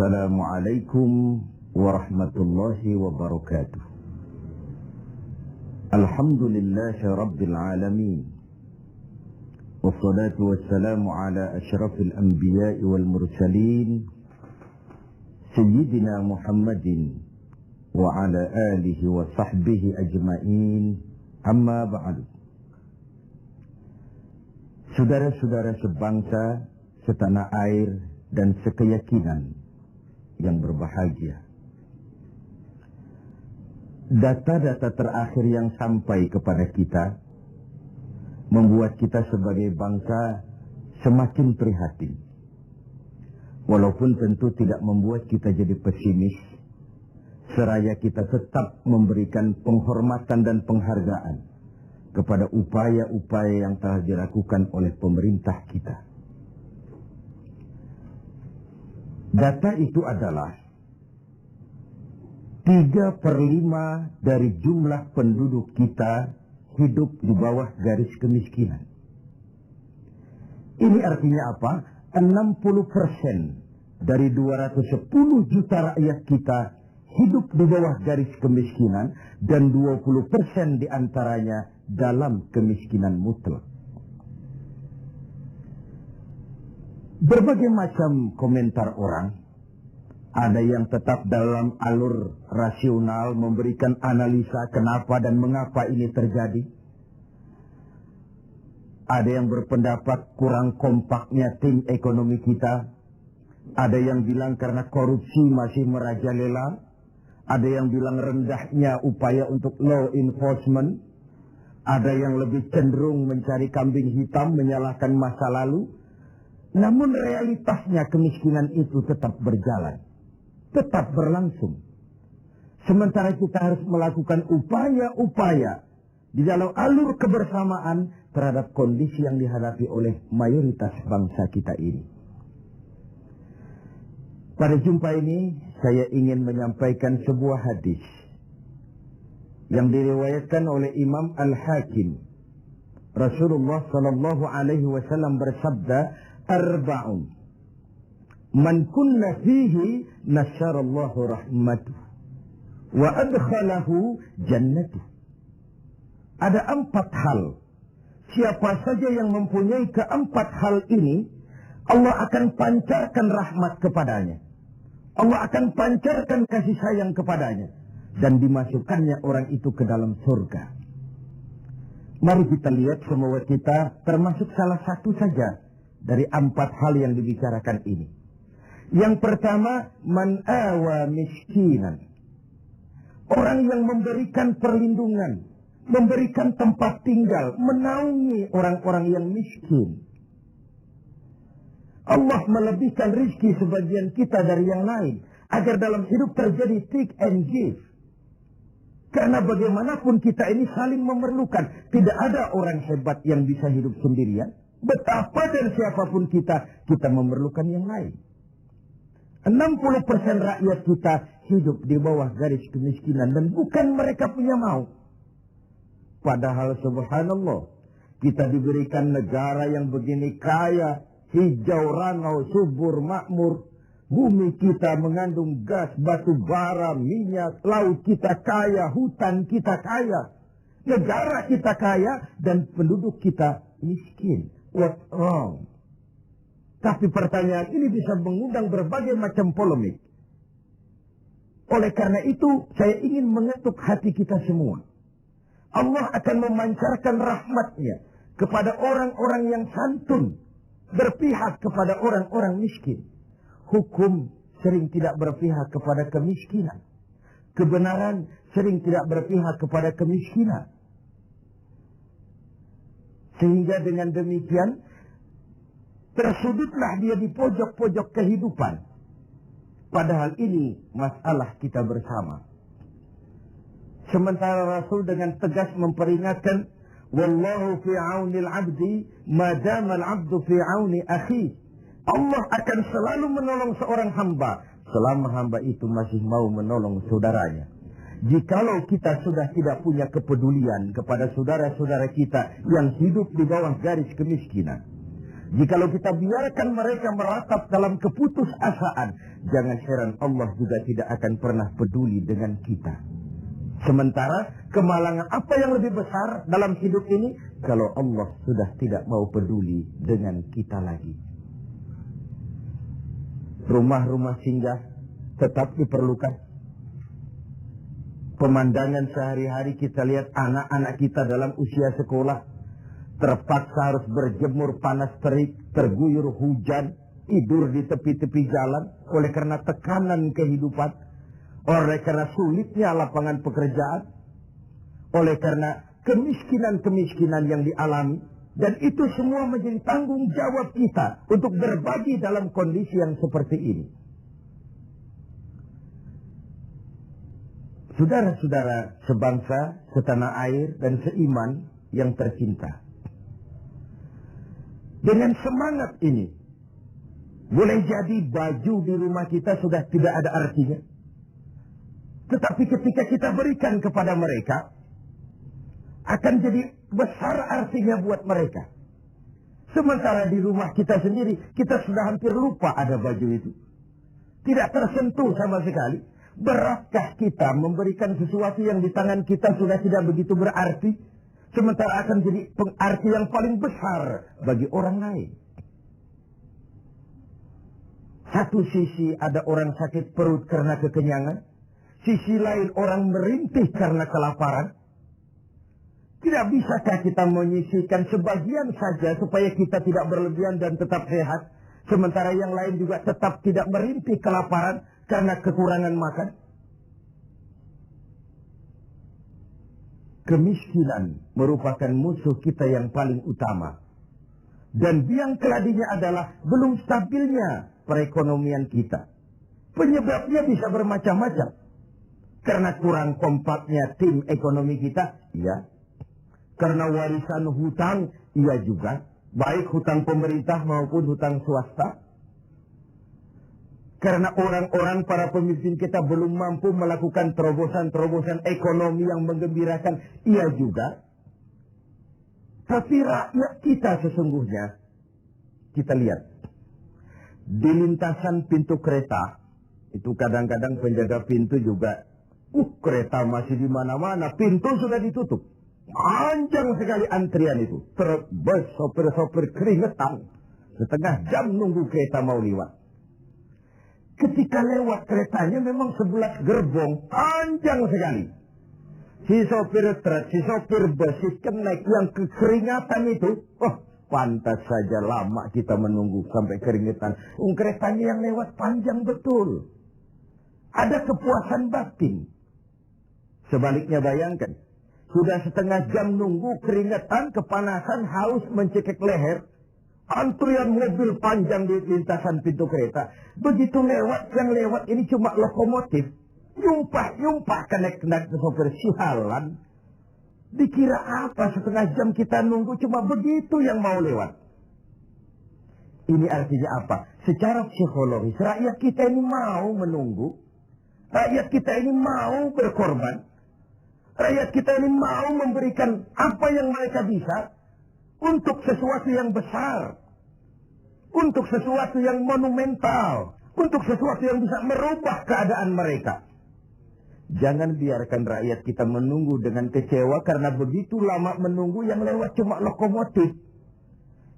Assalamualaikum warahmatullahi wabarakatuh. Alhamdulillahi rabbil alamin. Wassalatu wassalamu ala asyrafil anbiya'i wal mursalin Sayyidina Muhammadin wa ala alihi wa sahbihi ajma'in. Amma ba'du. Saudara-saudara sebangsa, setanah air dan sekeyakinan yang berbahagia. Data-data terakhir yang sampai kepada kita membuat kita sebagai bangsa semakin prihatin. Walaupun tentu tidak membuat kita jadi pesimis, seraya kita tetap memberikan penghormatan dan penghargaan kepada upaya-upaya yang telah dilakukan oleh pemerintah kita. Data itu adalah 3/5 dari jumlah penduduk kita hidup di bawah garis kemiskinan. Ini artinya apa? 60% dari 210 juta rakyat kita hidup di bawah garis kemiskinan dan 20% diantaranya dalam kemiskinan mutlak. Berbagai macam komentar orang, ada yang tetap dalam alur rasional memberikan analisa kenapa dan mengapa ini terjadi. Ada yang berpendapat kurang kompaknya tim ekonomi kita. Ada yang bilang karena korupsi masih merajalela. Ada yang bilang rendahnya upaya untuk law enforcement. Ada yang lebih cenderung mencari kambing hitam, menyalahkan masa lalu. Namun realitasnya kemiskinan itu tetap berjalan, tetap berlangsung. Sementara kita harus melakukan upaya-upaya di dalam alur kebersamaan terhadap kondisi yang dihadapi oleh mayoritas bangsa kita ini. Pada jumpa ini saya ingin menyampaikan sebuah hadis yang diriwayatkan oleh Imam Al-Hakim. Rasulullah sallallahu alaihi wasallam bersabda, Arba'un man kunna fihi nasyarallahu rahmatuh wa adkhalahu jannatuh. Ada 4 hal. Siapa saja yang mempunyai keempat hal ini, Allah akan pancarkan rahmat kepadanya. Allah akan pancarkan kasih sayang kepadanya dan dimasukkannya orang itu ke dalam surga. Mari kita lihat semua kita termasuk salah satu saja dari 4 hal yang dibicarakan ini. Yang pertama, man awa miskinan. Orang yang memberikan perlindungan, memberikan tempat tinggal, menaungi orang-orang yang miskin. Allah melebihkan rizki sebagian kita dari yang lain, agar dalam hidup terjadi take and give. Karena bagaimanapun kita ini saling memerlukan. Tidak ada orang hebat yang bisa hidup sendirian. Betapa dan siapapun kita memerlukan yang lain. 60% rakyat kita hidup di bawah garis kemiskinan dan bukan mereka punya mau. Padahal subhanallah, kita diberikan negara yang begini kaya, hijau, ranau, subur, makmur. Bumi kita mengandung gas, batu bara, minyak, laut kita kaya, hutan kita kaya, negara kita kaya dan penduduk kita miskin. What wrong? Tapi pertanyaan ini bisa mengundang berbagai macam polemik. Oleh karena itu, saya ingin mengetuk hati kita semua. Allah akan memancarkan rahmatnya kepada orang-orang yang santun, berpihak kepada orang-orang miskin. Hukum sering tidak berpihak kepada kemiskinan. Kebenaran sering tidak berpihak kepada kemiskinan. Sehingga dengan demikian, tersudutlah dia di pojok-pojok kehidupan. Padahal ini masalah kita bersama. Sementara Rasul dengan tegas memperingatkan, Wallahu fi aunil abdi, madama al-abdu fi auni akhi. Allah akan selalu menolong seorang hamba, selama hamba itu masih mau menolong saudaranya. Jikalau kita sudah tidak punya kepedulian kepada saudara-saudara kita yang hidup di bawah garis kemiskinan, Jikalau kita biarkan mereka meratap dalam keputusasaan, jangan heran Allah juga tidak akan pernah peduli dengan kita. Sementara kemalangan apa yang lebih besar dalam hidup ini, kalau Allah sudah tidak mau peduli dengan kita lagi. Rumah-rumah singgah tetap diperlukan. Pemandangan sehari-hari kita lihat anak-anak kita dalam usia sekolah terpaksa harus berjemur panas terik, terguyur hujan, tidur di tepi-tepi jalan oleh karena tekanan kehidupan, oleh karena sulitnya lapangan pekerjaan, oleh karena kemiskinan-kemiskinan yang dialami. Dan itu semua menjadi tanggung jawab kita untuk berbagi dalam kondisi yang seperti ini. Saudara-saudara sebangsa, setanah air, dan seiman yang tercinta. Dengan semangat ini, boleh jadi baju di rumah kita sudah tidak ada artinya. Tetapi ketika kita berikan kepada mereka, akan jadi besar artinya buat mereka. Sementara di rumah kita sendiri, kita sudah hampir lupa ada baju itu. Tidak tersentuh sama sekali. Beratkah kita memberikan sesuatu yang di tangan kita sudah tidak begitu berarti, sementara akan jadi pengarti yang paling besar bagi orang lain. Satu sisi ada orang sakit perut karena kekenyangan, sisi lain orang merintih karena kelaparan. Tidak bisakah kita menyisihkan sebagian saja supaya kita tidak berlebihan dan tetap sehat, sementara yang lain juga tetap tidak merintih kelaparan karena kekurangan makan? Kemiskinan merupakan musuh kita yang paling utama. Dan biang keladinya adalah belum stabilnya perekonomian kita. Penyebabnya bisa bermacam-macam. Karena kurang kompaknya tim ekonomi kita, iya. Karena warisan hutang, iya juga. Baik hutang pemerintah maupun hutang swasta. Karena orang-orang para pemimpin kita belum mampu melakukan terobosan-terobosan ekonomi yang menggembirakan, iya juga. Tapi rakyat kita sesungguhnya, kita lihat. Di lintasan pintu kereta, itu kadang-kadang penjaga pintu juga, kereta masih di mana-mana, pintu sudah ditutup. Panjang sekali antrian itu. Terbes sopir-sopir keringetan. Setengah jam nunggu kereta mau lewat. Ketika lewat keretanya memang 11 gerbong. Panjang sekali. Si sopir truk, si sopir bus, si kenek yang kekeringatan itu. Pantas saja lama kita menunggu sampai keringetan. Keretanya yang lewat panjang betul. Ada kepuasan batin. Sebaliknya bayangkan. Sudah setengah jam nunggu, keringetan, kepanasan, haus, mencekik leher. Antrian mobil panjang di lintasan pintu kereta. Begitu lewat, yang lewat ini cuma lokomotif. Yumpah-yumpah kenek-kenek ke sopir sialan. Dikira apa setengah jam kita nunggu, cuma begitu yang mau lewat. Ini artinya apa? Secara psikologis, rakyat kita ini mau menunggu. Rakyat kita ini mau berkorban. Rakyat kita ini mau memberikan apa yang mereka bisa untuk sesuatu yang besar, untuk sesuatu yang monumental, untuk sesuatu yang bisa merubah keadaan mereka. Jangan biarkan rakyat kita menunggu dengan kecewa karena begitu lama menunggu yang lewat cuma lokomotif,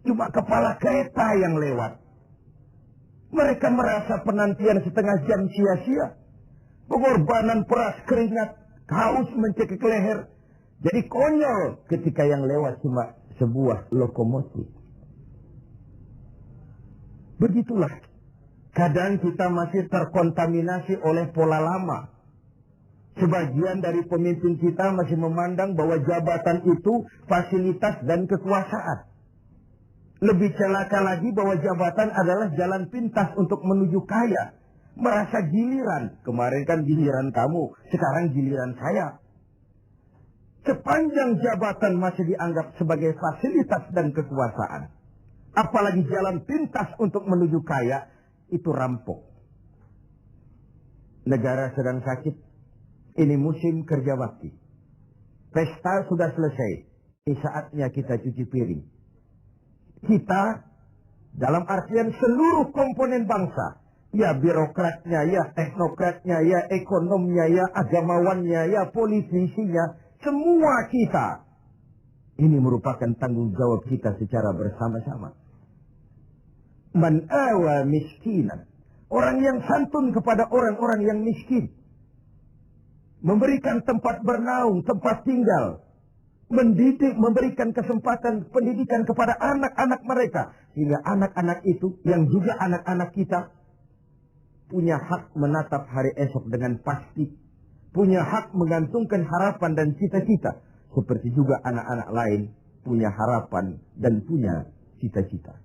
cuma kepala kereta yang lewat. Mereka merasa penantian setengah jam sia-sia, pengorbanan peras keringat, haus mencekik leher. Jadi konyol ketika yang lewat cuma sebuah lokomotif. Begitulah. Kadang kita masih terkontaminasi oleh pola lama. Sebagian dari pemimpin kita masih memandang bahwa jabatan itu fasilitas dan kekuasaan. Lebih celaka lagi bahwa jabatan adalah jalan pintas untuk menuju kaya. Merasa giliran. Kemarin kan giliran kamu, sekarang giliran saya. Sepanjang jabatan masih dianggap sebagai fasilitas dan kekuasaan, apalagi jalan pintas untuk menuju kaya, itu rampok. Negara sedang sakit. Ini musim kerja bakti. Pesta sudah selesai. Ini saatnya kita cuci piring. Kita Dalam artian seluruh komponen bangsa. Ya birokratnya, ya teknokratnya, ya ekonomnya, ya agamawannya, ya politisinya. Semua kita. Ini merupakan tanggung jawab kita secara bersama-sama. Man awa miskinan. Orang yang santun kepada orang-orang yang miskin. Memberikan tempat bernaung, tempat tinggal. Mendidik, memberikan kesempatan pendidikan kepada anak-anak mereka. Sehingga anak-anak itu, yang juga anak-anak kita, punya hak menatap hari esok dengan pasti. Punya hak menggantungkan harapan dan cita-cita. Seperti juga anak-anak lain punya harapan dan punya cita-cita.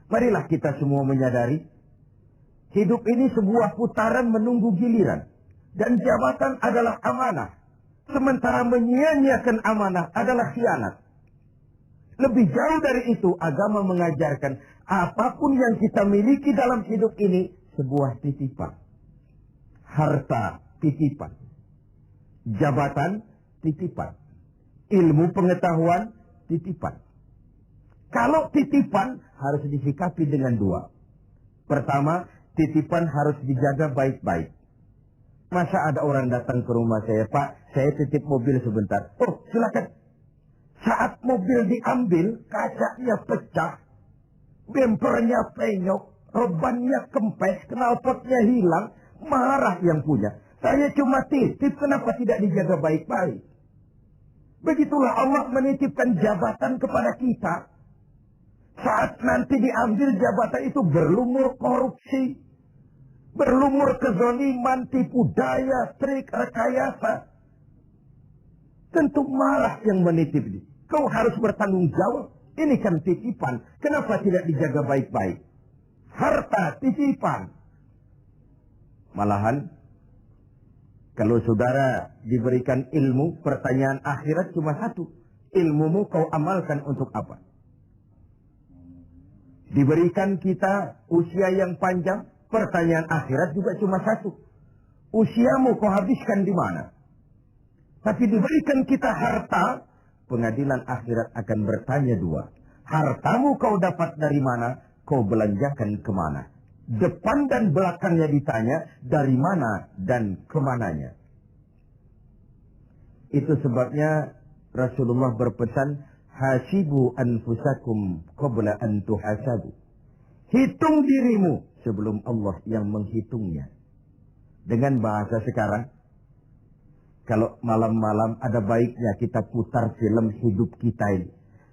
Marilah kita semua menyadari, hidup ini sebuah putaran menunggu giliran. Dan jabatan adalah amanah. Sementara menyia-nyiakan amanah adalah khianat. Lebih jauh dari itu, agama mengajarkan apapun yang kita miliki dalam hidup ini sebuah titipan. Harta titipan. Jabatan titipan. Ilmu pengetahuan titipan. Kalau titipan harus disikapi dengan dua. Pertama, titipan harus dijaga baik-baik. Masa ada orang datang ke rumah saya, Pak, saya titip mobil sebentar. Oh, silakan. Saat mobil diambil, kacanya pecah, bempernya penyok, rebannya kempes, knalpotnya hilang, marah yang punya. Saya cuma titip, kenapa tidak dijaga baik-baik? Begitulah Allah menitipkan jabatan kepada kita. Saat nanti diambil jabatan itu berlumur korupsi, berlumur kezaliman, tipu daya, trik, rekayasa. Tentu marah yang menitip ini. Kau harus bertanggung jawab. Ini kan titipan. Kenapa tidak dijaga baik-baik? Harta titipan. Malahan, kalau saudara diberikan ilmu, pertanyaan akhirat cuma satu. Ilmumu kau amalkan untuk apa? Diberikan kita usia yang panjang, pertanyaan akhirat juga cuma satu. Usiamu kau habiskan di mana? Tapi diberikan kita harta, pengadilan akhirat akan bertanya dua. Hartamu kau dapat dari mana? Kau belanjakan kemana? Depan dan belakangnya ditanya, dari mana dan kemananya. Itu sebabnya Rasulullah berpesan, hasibu anfusakum qabla an tuhasabu. Hitung dirimu sebelum Allah yang menghitungnya. Dengan bahasa sekarang, kalau malam-malam ada baiknya kita putar film hidup kita ini.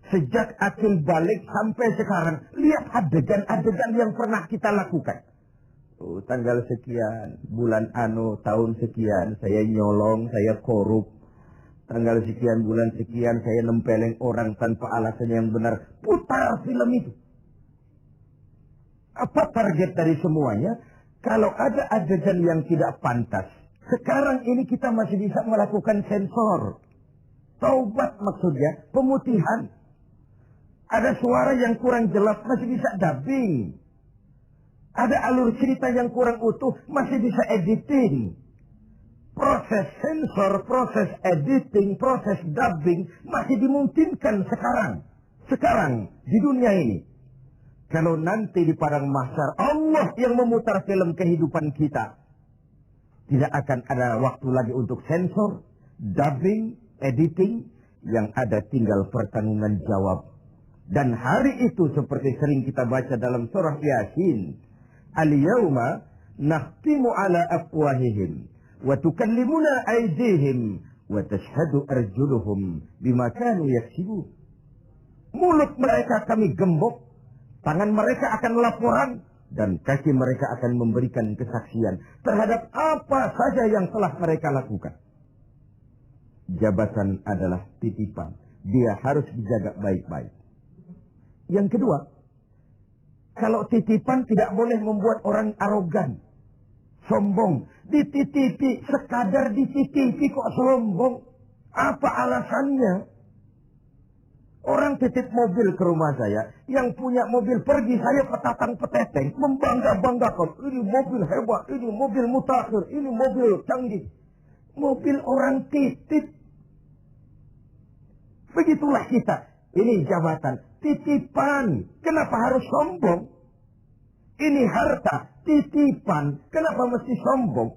Sejak akil balik sampai sekarang, lihat adegan-adegan yang pernah kita lakukan. Oh, tanggal sekian, bulan tahun sekian, saya nyolong, saya korup. Tanggal sekian, bulan sekian, saya nempeleng orang tanpa alasan yang benar. Putar film itu. Apa target dari semuanya? Kalau ada adegan yang tidak pantas, sekarang ini kita masih bisa melakukan sensor. Taubat maksudnya, pemutihan. Ada suara yang kurang jelas, masih bisa dubbing. Ada alur cerita yang kurang utuh, masih bisa editing. Proses sensor, proses editing, proses dubbing masih dimungkinkan sekarang. Sekarang, di dunia ini. Kalau nanti di padang mahsyar Allah yang memutar film kehidupan kita, tidak akan ada waktu lagi untuk sensor, dubbing, editing, yang ada tinggal pertanggungan jawab. Dan hari itu seperti sering kita baca dalam surah Yasin, al-yawma nakhtimu ala afwahihim wa tukallimuna aydihim wa tashhadu arjuluhum bima kanu yaksibun. Mulut mereka kami gembok, tangan mereka akan laporan, dan kaki mereka akan memberikan kesaksian terhadap apa saja yang telah mereka lakukan. Jabatan adalah titipan. Dia harus dijaga baik-baik. Yang kedua, kalau titipan tidak boleh membuat orang arogan, sombong. Dititipi, sekadar dititipi kok sombong. Apa alasannya? Orang titip mobil ke rumah saya, yang punya mobil pergi, saya petatang-peteteng, membangga-banggakan. Ini mobil hebat, ini mobil mutakhir, ini mobil canggih. Mobil orang titip. Begitulah kita. Ini jabatan. titipan. Kenapa harus sombong? Ini harta, titipan. Kenapa mesti sombong?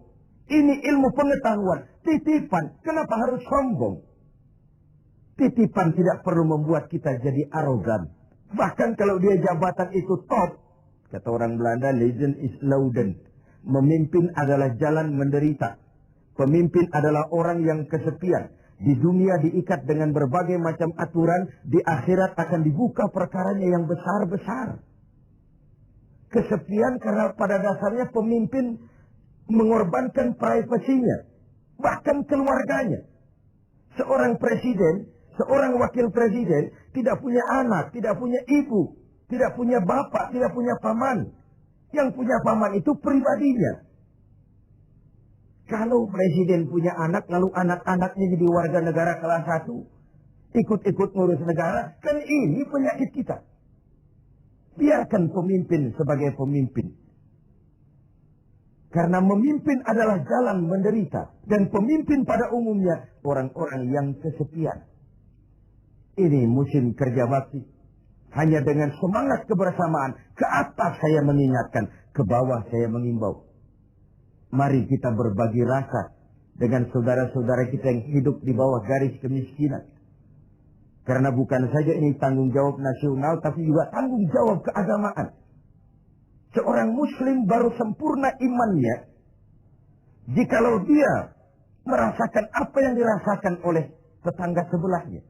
Ini ilmu pengetahuan, titipan. Kenapa harus sombong? Titipan tidak perlu membuat kita jadi arogan. Bahkan kalau dia jabatan itu top. Kata orang Belanda, legend is louden. Memimpin adalah jalan menderita. Pemimpin adalah orang yang kesepian. Di dunia diikat dengan berbagai macam aturan. Di akhirat akan dibuka perkaranya yang besar-besar. Kesepian karena pada dasarnya pemimpin mengorbankan privasinya. Bahkan keluarganya. Seorang presiden, seorang wakil presiden tidak punya anak, tidak punya ibu, tidak punya bapak, tidak punya paman. Yang punya paman itu pribadinya. Kalau presiden punya anak, lalu anak-anaknya jadi warga negara kelas 1, ikut-ikut ngurus negara, kan ini penyakit kita. Biarkan pemimpin sebagai pemimpin. Karena memimpin adalah jalan menderita. Dan pemimpin pada umumnya orang-orang yang kesepian. Ini musim kerja bakti. Hanya dengan semangat kebersamaan, ke atas saya mengingatkan, ke bawah saya mengimbau. Mari kita berbagi rasa dengan saudara-saudara kita yang hidup di bawah garis kemiskinan. Karena bukan saja ini tanggung jawab nasional, tapi juga tanggung jawab keagamaan. Seorang muslim baru sempurna imannya jikalau dia merasakan apa yang dirasakan oleh tetangga sebelahnya.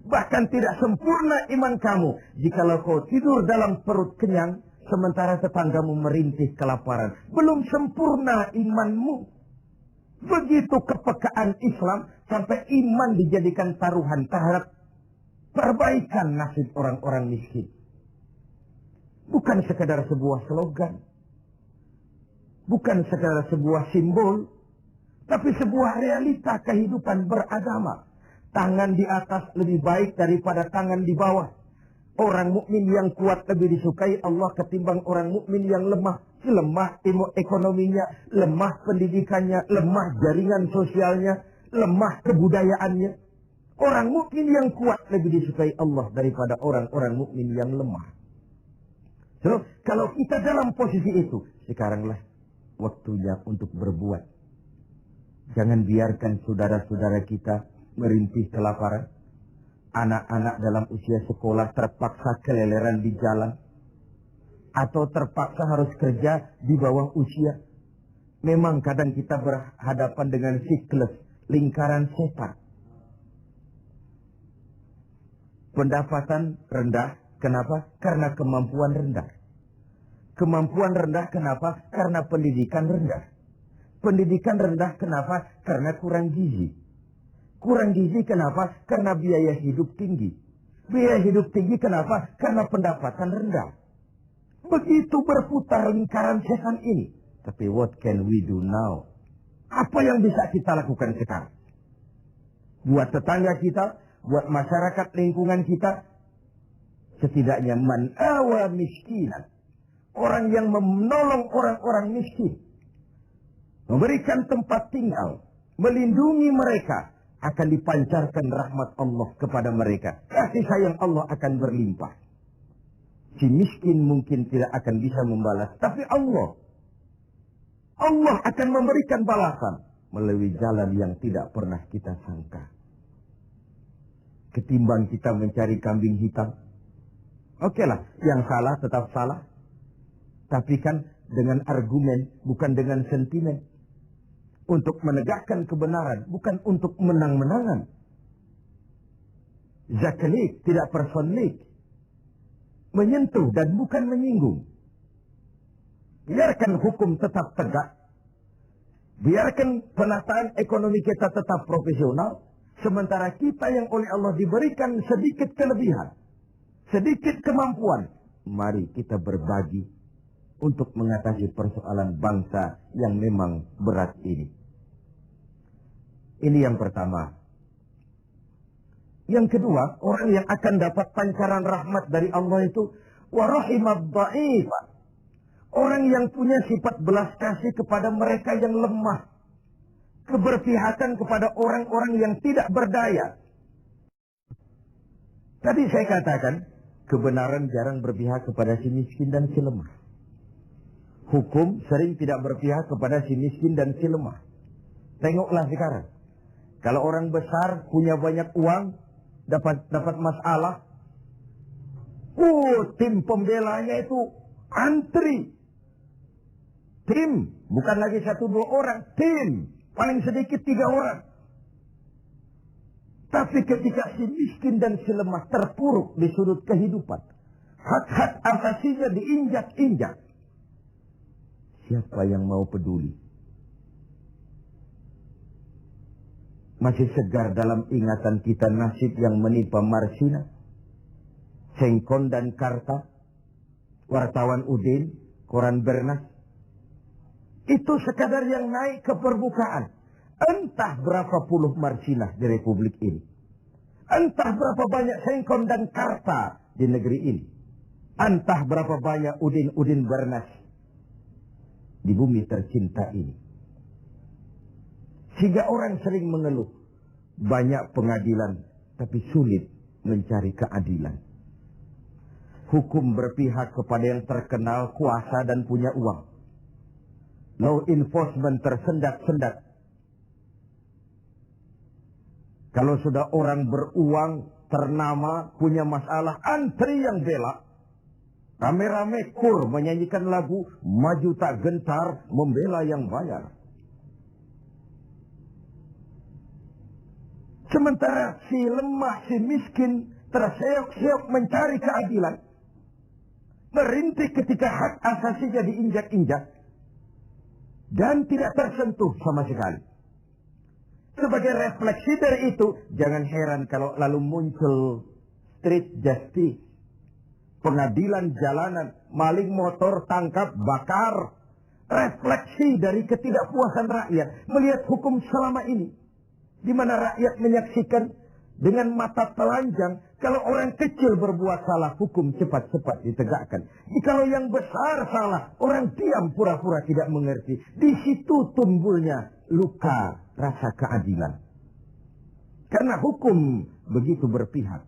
Bahkan tidak sempurna iman kamu jikalau kau tidur dalam perut kenyang sementara tetanggamu merintih kelaparan. Belum sempurna imanmu. Begitu kepekaan Islam sampai iman dijadikan taruhan terhadap perbaikan nasib orang-orang miskin. Bukan sekadar sebuah slogan. Bukan sekadar sebuah simbol. Tapi sebuah realita kehidupan beragama. Tangan di atas lebih baik daripada tangan di bawah. Orang mukmin yang kuat lebih disukai Allah ketimbang orang mukmin yang lemah. Lemah ekonominya, lemah pendidikannya, lemah jaringan sosialnya, lemah kebudayaannya. Orang mukmin yang kuat lebih disukai Allah daripada orang-orang mukmin yang lemah. So, kalau kita dalam posisi itu, sekaranglah waktunya untuk berbuat. Jangan biarkan saudara-saudara kita merintih kelaparan. Anak-anak dalam usia sekolah terpaksa keleleran di jalan. Atau terpaksa harus kerja di bawah usia. Memang kadang kita berhadapan dengan siklus lingkaran setan. Pendapatan rendah. Kenapa? Karena kemampuan rendah. Kemampuan rendah kenapa? Karena pendidikan rendah. Pendidikan rendah kenapa? Karena kurang gizi. Kurang gizi kenapa? Karena biaya hidup tinggi. Biaya hidup tinggi kenapa? Karena pendapatan rendah. Begitu berputar lingkaran setan ini. Tapi what can we do now? Apa yang bisa kita lakukan sekarang? Buat tetangga kita, buat masyarakat lingkungan kita, setidaknya man awa miskinan. Orang yang menolong orang-orang miskin. Memberikan tempat tinggal. Melindungi mereka. Akan dipancarkan rahmat Allah kepada mereka. Kasih sayang Allah akan berlimpah. Si miskin mungkin tidak akan bisa membalas. Tapi Allah akan memberikan balasan. Melalui jalan yang tidak pernah kita sangka. Ketimbang kita mencari kambing hitam. Oke lah, yang salah tetap salah. Tapi kan dengan argumen, bukan dengan sentimen. Untuk menegakkan kebenaran, bukan untuk menang-menangan. Zaklik, tidak personlik. Menyentuh dan bukan menyinggung. Biarkan hukum tetap tegak. Biarkan penataan ekonomi kita tetap profesional. Sementara kita yang oleh Allah diberikan sedikit kelebihan. Sedikit kemampuan. Mari kita berbagi. Untuk mengatasi persoalan bangsa yang memang berat ini. Ini yang pertama. Yang kedua, orang yang akan dapat pancaran rahmat dari Allah itu warahimad dha'ifa. Orang yang punya sifat belas kasih kepada mereka yang lemah. Keberpihakan kepada orang-orang yang tidak berdaya. Tadi saya katakan, kebenaran jarang berpihak kepada si miskin dan si lemah. Hukum sering tidak berpihak kepada si miskin dan si lemah. Tengoklah sekarang. Kalau orang besar punya banyak uang, dapat masalah, tim pembelanya itu antri. Tim, bukan lagi 1-2 orang, tim. Paling sedikit 3 orang. Tapi ketika si miskin dan si lemah terpuruk di sudut kehidupan, hak-hak asasinya diinjak-injak, siapa yang mau peduli? Masih segar dalam ingatan kita nasib yang menimpa Marsina, Sengkon dan Karta, wartawan Udin, koran Bernas. Itu sekadar yang naik ke permukaan. Entah berapa puluh Marsinah di Republik ini. Entah berapa banyak Sengkon dan Karta di negeri ini. Entah berapa banyak Udin Bernas di bumi tercinta ini. Sehingga orang sering mengeluh. Banyak pengadilan, tapi sulit mencari keadilan. Hukum berpihak kepada yang terkenal, kuasa, dan punya uang. Law enforcement tersendat-sendat. Kalau sudah orang beruang, ternama, punya masalah, antri yang bela. Rame-rame kur menyanyikan lagu, maju tak gentar, membela yang bayar. Sementara si lemah, si miskin, terseok-seok mencari keadilan. Merintih ketika hak asasinya diinjak-injak. Dan tidak tersentuh sama sekali. Sebagai refleksi dari itu, jangan heran kalau lalu muncul street justice. Pengadilan jalanan, maling motor tangkap, bakar. Refleksi dari ketidakpuasan rakyat melihat hukum selama ini. Di mana rakyat menyaksikan dengan mata telanjang kalau orang kecil berbuat salah, hukum cepat-cepat ditegakkan. Jikalau yang besar salah, orang diam pura-pura tidak mengerti. Di situ tumbuhnya luka rasa keadilan. Karena hukum begitu berpihak.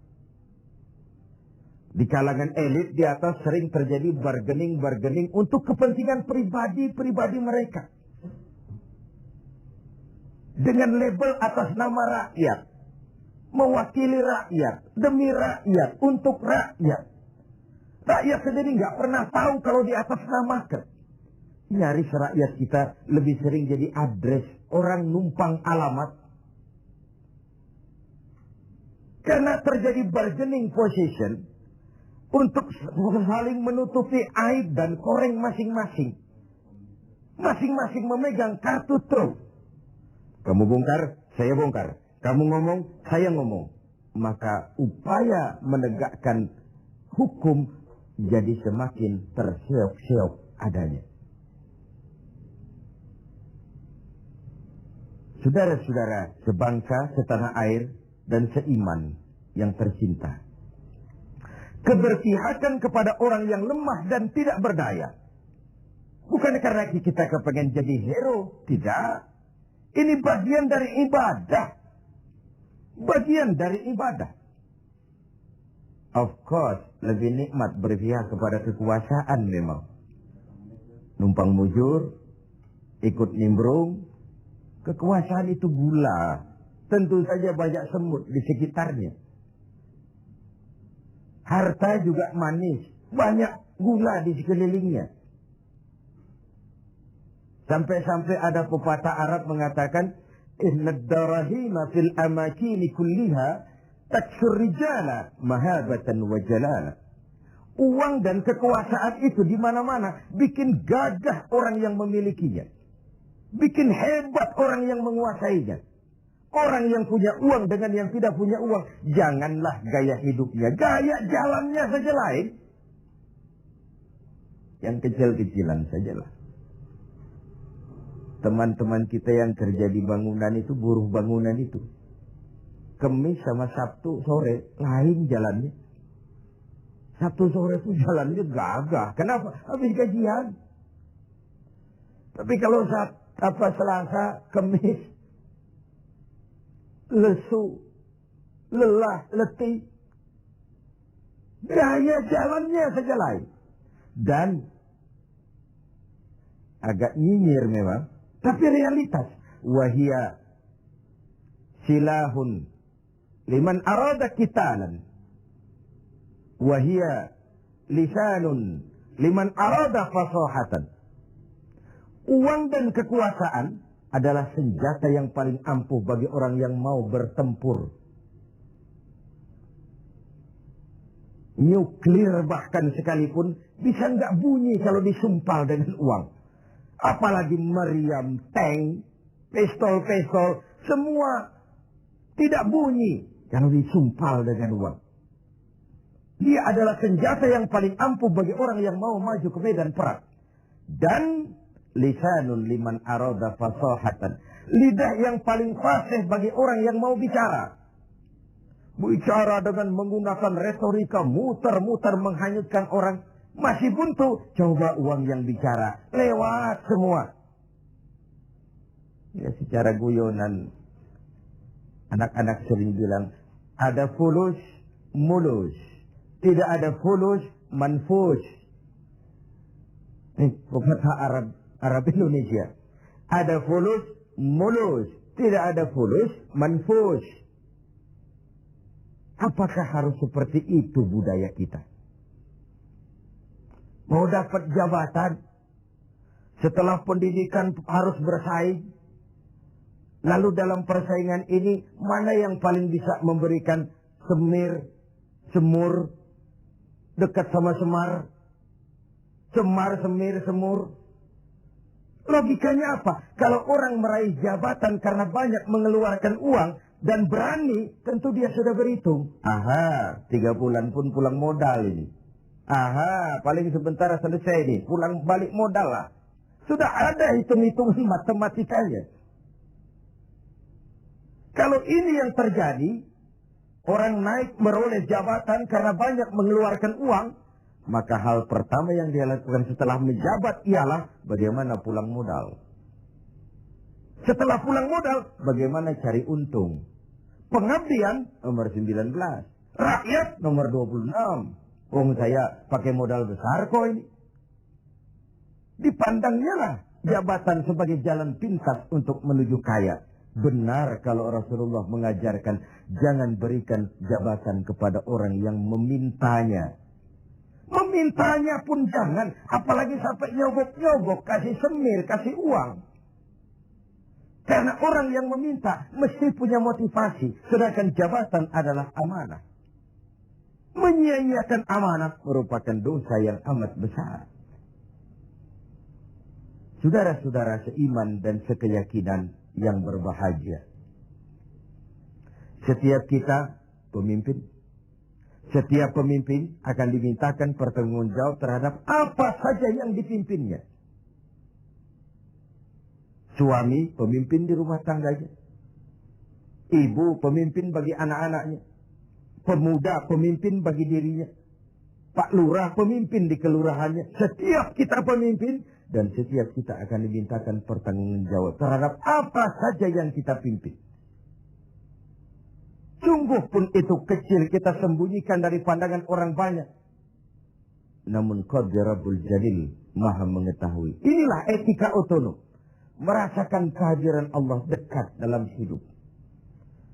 Di kalangan elit di atas sering terjadi bargaining untuk kepentingan pribadi mereka. Dengan label atas nama rakyat. Mewakili rakyat, demi rakyat, untuk rakyat. Rakyat sendiri nggak pernah tahu kalau di atas namakan. Nyaris rakyat kita lebih sering jadi address, orang numpang alamat. Karena terjadi bargaining position untuk saling menutupi aib dan koreng masing-masing. Masing-masing memegang kartu truf. Kamu bongkar, saya bongkar. Kamu ngomong, saya ngomong. Maka upaya menegakkan hukum jadi semakin terseok-seok adanya. Saudara-saudara sebangsa, setanah air, dan seiman yang tercinta. Keberpihakan kepada orang yang lemah dan tidak berdaya. Bukan karena kita kepengen jadi hero. Tidak. Ini bagian dari ibadah. Bagian dari ibadah. Of course, lebih nikmat berpihak kepada kekuasaan memang. Numpang mujur, ikut nimbrung. Kekuasaan itu gula. Tentu saja banyak semut di sekitarnya. Harta juga manis. Banyak gula di sekelilingnya. Sampai-sampai ada pepatah Arab mengatakan, Inna darahima fil amakini kulliha taksur rijala mahabatan wa jalala. Uang dan kekuasaan itu di mana-mana bikin gagah orang yang memilikinya. Bikin hebat orang yang menguasainya. Orang yang punya uang dengan yang tidak punya uang, janganlah gaya hidupnya, gaya jalannya saja lain. Yang kecil-kecilan sajalah. Teman-teman kita yang kerja di bangunan itu, buruh bangunan itu. Kemis sama Sabtu sore, lain jalannya. Sabtu sore itu jalannya gagah. Kenapa? Habis gajian. Tapi kalau Selasa, Kemis, lesu, lelah, letih. Gaya jalannya saja lain. Dan agak nyinyir memang, tapi realitas. Wahia silahun liman arada qitalan. Wahia lisanun liman arada fasahatan. Uang dan kekuasaan adalah senjata yang paling ampuh bagi orang yang mau bertempur. Nuklir bahkan sekalipun bisa nggak bunyi kalau disumpal dengan uang. Apalagi meriam, tank, pistol, semua tidak bunyi kalau disumpal dengan uang. Dia adalah senjata yang paling ampuh bagi orang yang mau maju ke medan perang. Dan lisanun liman arada fasahatan. Lidah yang paling fasih bagi orang yang mau bicara. Bicara dengan menggunakan retorika muter-muter menghanyutkan orang. Masih buntu. Coba uang yang bicara. Lewat semua. Ya secara guyonan. Anak-anak sering bilang. Ada fulus, mulus. Tidak ada fulus, manfus. Pepatah Arab Indonesia. Ada fulus, mulus. Tidak ada fulus, manfus. Apakah harus seperti itu budaya kita? Mau dapat jabatan, setelah pendidikan harus bersaing. Lalu dalam persaingan ini, mana yang paling bisa memberikan semur, dekat sama semar, semir, semur. Logikanya apa? Kalau orang meraih jabatan karena banyak mengeluarkan uang dan berani, tentu dia sudah berhitung. Aha, 3 bulan pun pulang modal ini. Aha, paling sebentar selesai nih, pulang balik modal lah. Sudah ada hitung-hitungan matematikanya. Kalau ini yang terjadi, orang naik meroleh jabatan karena banyak mengeluarkan uang, maka hal pertama yang dia lakukan setelah menjabat ialah bagaimana pulang modal. Setelah pulang modal, bagaimana cari untung. Pengabdian nomor 19. Rakyat nomor 26. Saya pakai modal besar kok ini. Dipandangnya lah jabatan sebagai jalan pintas untuk menuju kaya. Benar kalau Rasulullah mengajarkan jangan berikan jabatan kepada orang yang memintanya. Memintanya pun jangan, apalagi sampai nyogok-nyogok, kasih semir, kasih uang. Karena orang yang meminta mesti punya motivasi, sedangkan jabatan adalah amanah. Menyia-nyiakan amanah merupakan dosa yang amat besar. Saudara-saudara seiman dan sekeyakinan yang berbahagia. Setiap kita pemimpin. Setiap pemimpin akan dimintakan pertanggungjawab terhadap apa saja yang dipimpinnya. Suami pemimpin di rumah tangganya. Ibu pemimpin bagi anak-anaknya. Pemuda pemimpin bagi dirinya. Pak Lurah pemimpin di kelurahannya. Setiap kita pemimpin dan setiap kita akan dimintakan pertanggungjawab terhadap apa saja yang kita pimpin. Sungguh pun itu kecil kita sembunyikan dari pandangan orang banyak. Namun Qadra Rabbul Jalil Maha mengetahui. Inilah etika otonom. Merasakan kehadiran Allah dekat dalam hidup.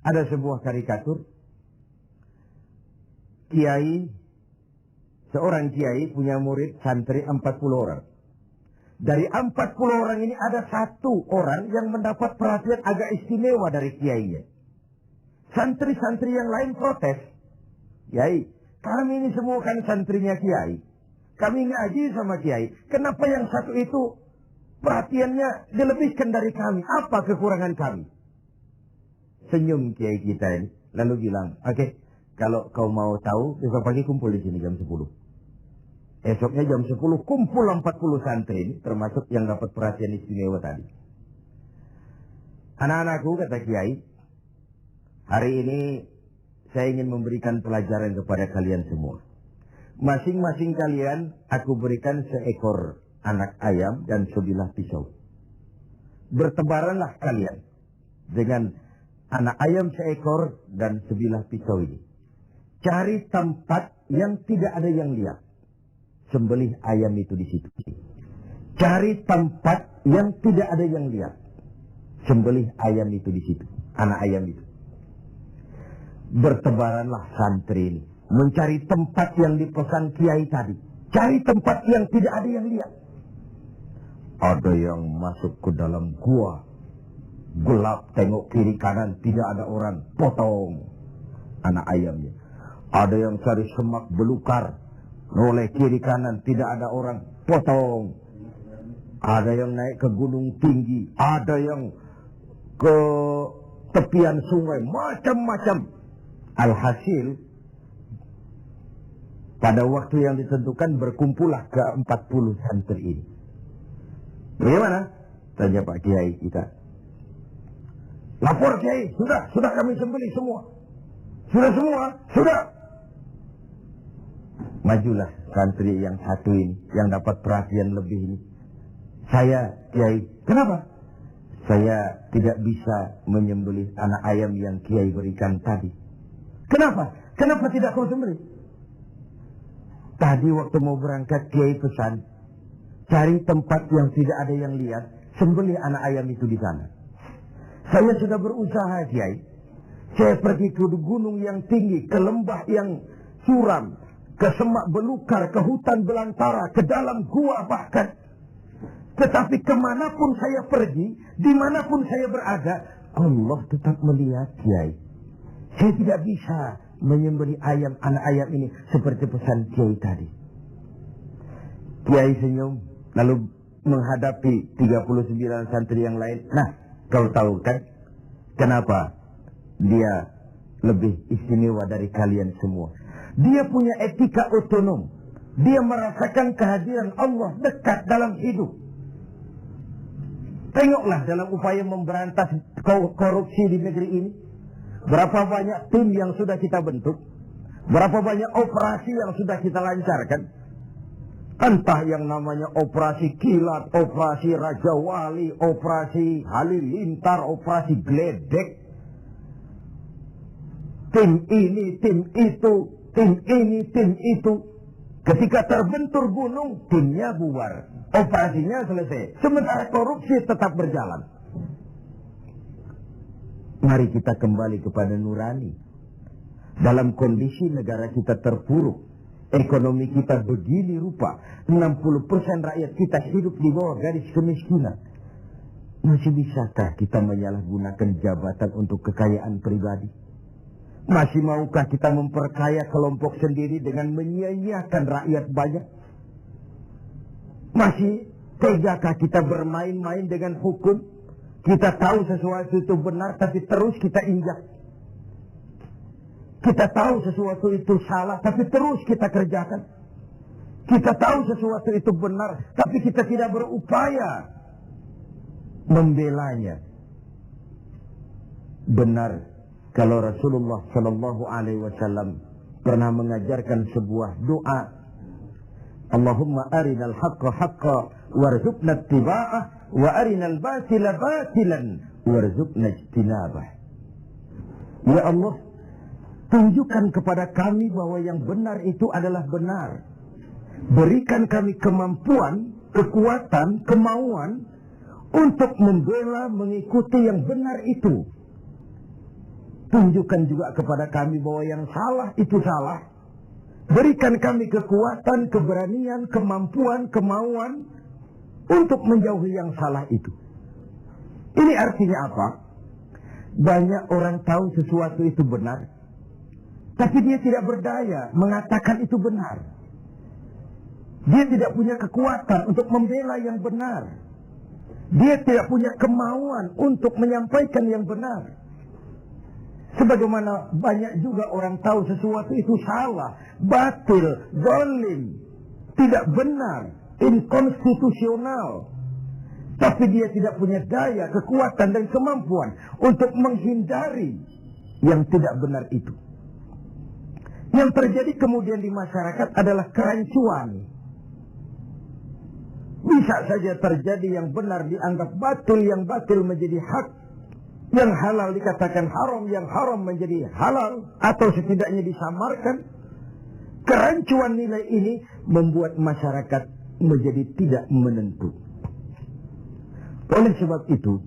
Ada sebuah karikatur. Seorang kiai punya murid santri 40 orang. Dari 40 orang ini ada 1 orang yang mendapat perhatian agak istimewa dari kiainya. Santri-santri yang lain protes. Kiai, kami ini semua kan santrinya kiai. Kami ngaji sama kiai. Kenapa yang 1 itu perhatiannya dilebihkan dari kami? Apa kekurangan kami? Senyum kiai kita ini. Lalu bilang, oke, kalau kau mau tahu, besok pagi kumpul di sini jam 10. Esoknya jam 10 kumpul 40 santri ini, termasuk yang dapat perhatian istimewa tadi. Anak-anakku, kata kiai, hari ini saya ingin memberikan pelajaran kepada kalian semua. Masing-masing kalian aku berikan seekor anak ayam dan sebilah pisau. Bertebaranlah kalian dengan anak ayam seekor dan sebilah pisau ini. Cari tempat yang tidak ada yang lihat. Sembelih ayam itu di situ. Cari tempat yang tidak ada yang lihat. Sembelih ayam itu di situ. Anak ayam itu. Bertebaranlah santri ini. Mencari tempat yang dipesan kiai tadi. Cari tempat yang tidak ada yang lihat. Ada yang masuk ke dalam gua. Gelap, tengok kiri kanan, tidak ada orang. Potong anak ayamnya. Ada yang cari semak belukar. Noleh kiri kanan, tidak ada orang. Potong. Ada yang naik ke gunung tinggi. Ada yang ke tepian sungai. Macam-macam. Alhasil, pada waktu yang ditentukan berkumpullah ke 40 santri ini. Bagaimana? Tanya Pak Kiai kita. Lapor Kiai, sudah kami sembelih semua. Sudah semua, sudah. Majulah santri yang satu ini, yang dapat perhatian lebih ini. Saya, Kiai, kenapa? Saya tidak bisa menyembelih anak ayam yang Kiai berikan tadi. Kenapa? Kenapa tidak kau sembelih? Tadi waktu mau berangkat Kiai pesan, cari tempat yang tidak ada yang lihat, sembelih anak ayam itu di sana. Saya sudah berusaha Kiai. Saya pergi ke gunung yang tinggi, ke lembah yang suram, ke semak belukar, ke hutan belantara, ke dalam gua bahkan. Tetapi kemanapun saya pergi, dimanapun saya berada, Allah tetap melihat Kiai. Saya tidak bisa menyembelih ayam, anak ayam ini seperti pesan Kiai tadi. Kiai senyum, lalu menghadapi 39 santri yang lain. Nah, kau tahu kan kenapa dia lebih istimewa dari kalian semua? Dia punya etika otonom. Dia merasakan kehadiran Allah dekat dalam hidup. Tengoklah dalam upaya memberantas korupsi di negeri ini. Berapa banyak tim yang sudah kita bentuk. Berapa banyak operasi yang sudah kita lancarkan. Entah yang namanya operasi kilat, operasi Raja Wali, operasi Halilintar, operasi Gledek. Tim ini, tim itu, tim ini, tim itu. Ketika terbentur gunung, timnya bubar. Operasinya selesai. Sementara korupsi tetap berjalan. Mari kita kembali kepada nurani. Dalam kondisi negara kita terpuruk, ekonomi kita begini rupa, 60% rakyat kita hidup di bawah garis kemiskinan. Masih bisakah kita menyalahgunakan jabatan untuk kekayaan pribadi? Masih maukah kita memperkaya kelompok sendiri dengan menyia-nyiakan rakyat banyak? Masih tegakah kita bermain-main dengan hukum? Kita tahu sesuatu itu benar, tapi terus kita injak. Kita tahu sesuatu itu salah, tapi terus kita kerjakan. Kita tahu sesuatu itu benar, tapi kita tidak berupaya membelanya. Benar, kalau Rasulullah Shallallahu Alaihi Wasallam pernah mengajarkan sebuah doa. Allahumma arinal haqqa haqqa warzuqna ittiba'ah wa arinal batila batilan warzuqna ijtinabah. Ya Allah, tunjukkan kepada kami bahwa yang benar itu adalah benar. Berikan kami kemampuan, kekuatan, kemauan untuk membela, mengikuti yang benar itu. Tunjukkan juga kepada kami bahwa yang salah itu salah. Berikan kami kekuatan, keberanian, kemampuan, kemauan untuk menjauhi yang salah itu. Ini artinya apa? Banyak orang tahu sesuatu itu benar, tapi dia tidak berdaya mengatakan itu benar. Dia tidak punya kekuatan untuk membela yang benar. Dia tidak punya kemauan untuk menyampaikan yang benar. Sebagaimana banyak juga orang tahu sesuatu itu salah, batil, zalim, tidak benar, inkonstitusional. Tapi dia tidak punya daya, kekuatan dan kemampuan untuk menghindari yang tidak benar itu. Yang terjadi kemudian di masyarakat adalah kerancuan. Bisa saja terjadi yang benar dianggap batil, yang batil menjadi hak. Yang halal dikatakan haram, yang haram menjadi halal, atau setidaknya disamarkan. Kerancuan nilai ini membuat masyarakat menjadi tidak menentu. Oleh sebab itu,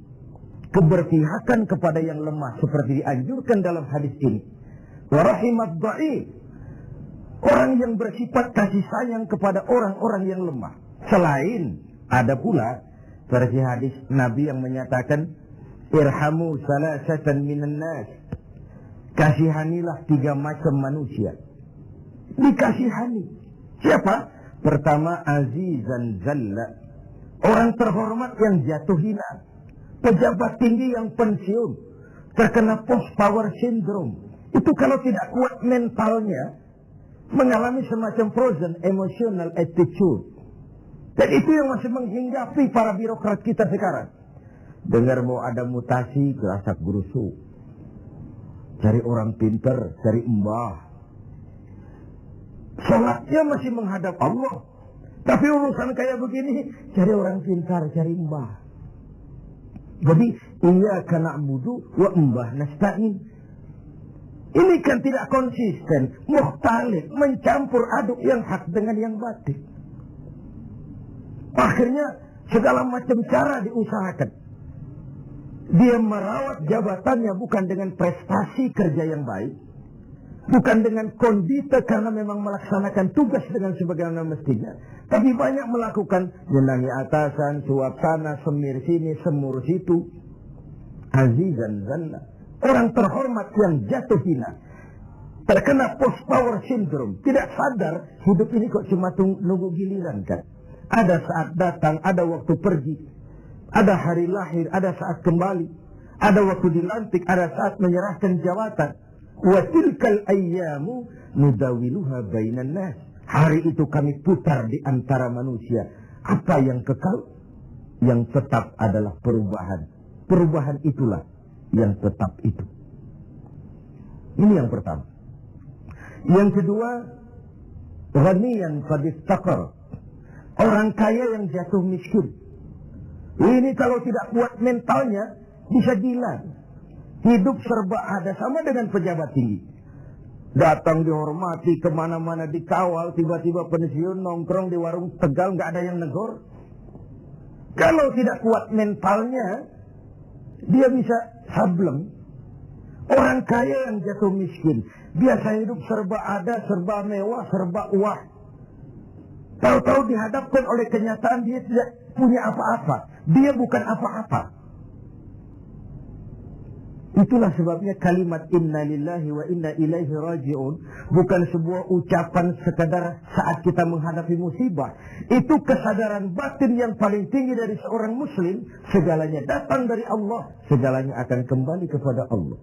keberpihakan kepada yang lemah seperti dianjurkan dalam hadis ini. Warahimat dha'if, orang yang bersifat kasih sayang kepada orang-orang yang lemah. Selain ada pula versi hadis Nabi yang menyatakan, irhamu salasatan minan nas, kasihanilah 3 macam manusia. Dikasihani siapa? Pertama, azizan zalla, orang terhormat yang jatuh hina, pejabat tinggi yang pensiun, terkena post power syndrome. Itu kalau tidak kuat mentalnya, mengalami semacam frozen emotional attitude. Dan itu yang masih menghinggapi para birokrat kita sekarang. Dengar mau ada mutasi, gerasak gerusuk, cari orang pinter, cari mbah. Sholatnya masih menghadap Allah, tapi urusan kayak begini, cari orang pintar, cari mbah. Jadi, iyyaka na'budu wa mbah nasta'in. Ini kan tidak konsisten, mukhtalif, mencampur aduk yang hak dengan yang batil. Akhirnya segala macam cara diusahakan. Dia merawat jabatannya bukan dengan prestasi kerja yang baik, bukan dengan kondite karena memang melaksanakan tugas dengan sebagaimana mestinya, tapi banyak melakukan menangi atasan, suap sana, semir sini, semur situ. Azizan zanna, orang terhormat yang jatuh hina, terkena post power syndrome, tidak sadar hidup ini kok cuma nunggu giliran kan. Ada saat datang, ada waktu pergi, ada hari lahir, ada saat kembali, ada waktu dilantik, ada saat menyerahkan jabatan. Wa tilkal ayyamu nudawiluha bainan nas. Hari itu kami putar di antara manusia. Apa yang kekal? Yang tetap adalah perubahan. Perubahan itulah yang tetap itu. Ini yang pertama. Yang kedua, ghaniyan qad istaqar, orang kaya yang jatuh miskin. Ini kalau tidak kuat mentalnya bisa gila. Hidup serba ada, sama dengan pejabat tinggi. Datang dihormati, kemana-mana dikawal, tiba-tiba pensiun, nongkrong di warung Tegal, nggak ada yang negor. Kalau tidak kuat mentalnya, dia bisa sableng. Orang kaya yang jatuh miskin, biasa hidup serba ada, serba mewah, serba uah. Tahu-tahu dihadapkan oleh kenyataan dia tidak punya apa-apa. Dia bukan apa-apa. Itulah sebabnya kalimat inna lillahi wa inna ilaihi raji'un bukan sebuah ucapan sekadar saat kita menghadapi musibah. Itu kesadaran batin yang paling tinggi dari seorang muslim. Segalanya datang dari Allah, segalanya akan kembali kepada Allah.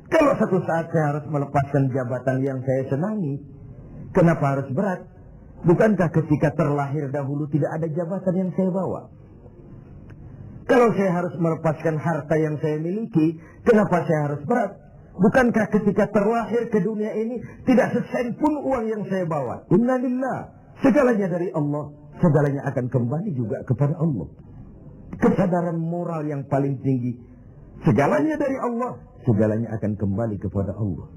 Kalau satu saat saya harus melepaskan jabatan yang saya senangi, kenapa harus berat? Bukankah ketika terlahir dahulu tidak ada jabatan yang saya bawa? Kalau saya harus melepaskan harta yang saya miliki, kenapa saya harus berat? Bukankah ketika terlahir ke dunia ini tidak sesen pun uang yang saya bawa? Inna lillah, segalanya dari Allah, segalanya akan kembali juga kepada Allah. Kesadaran moral yang paling tinggi, segalanya dari Allah, segalanya akan kembali kepada Allah.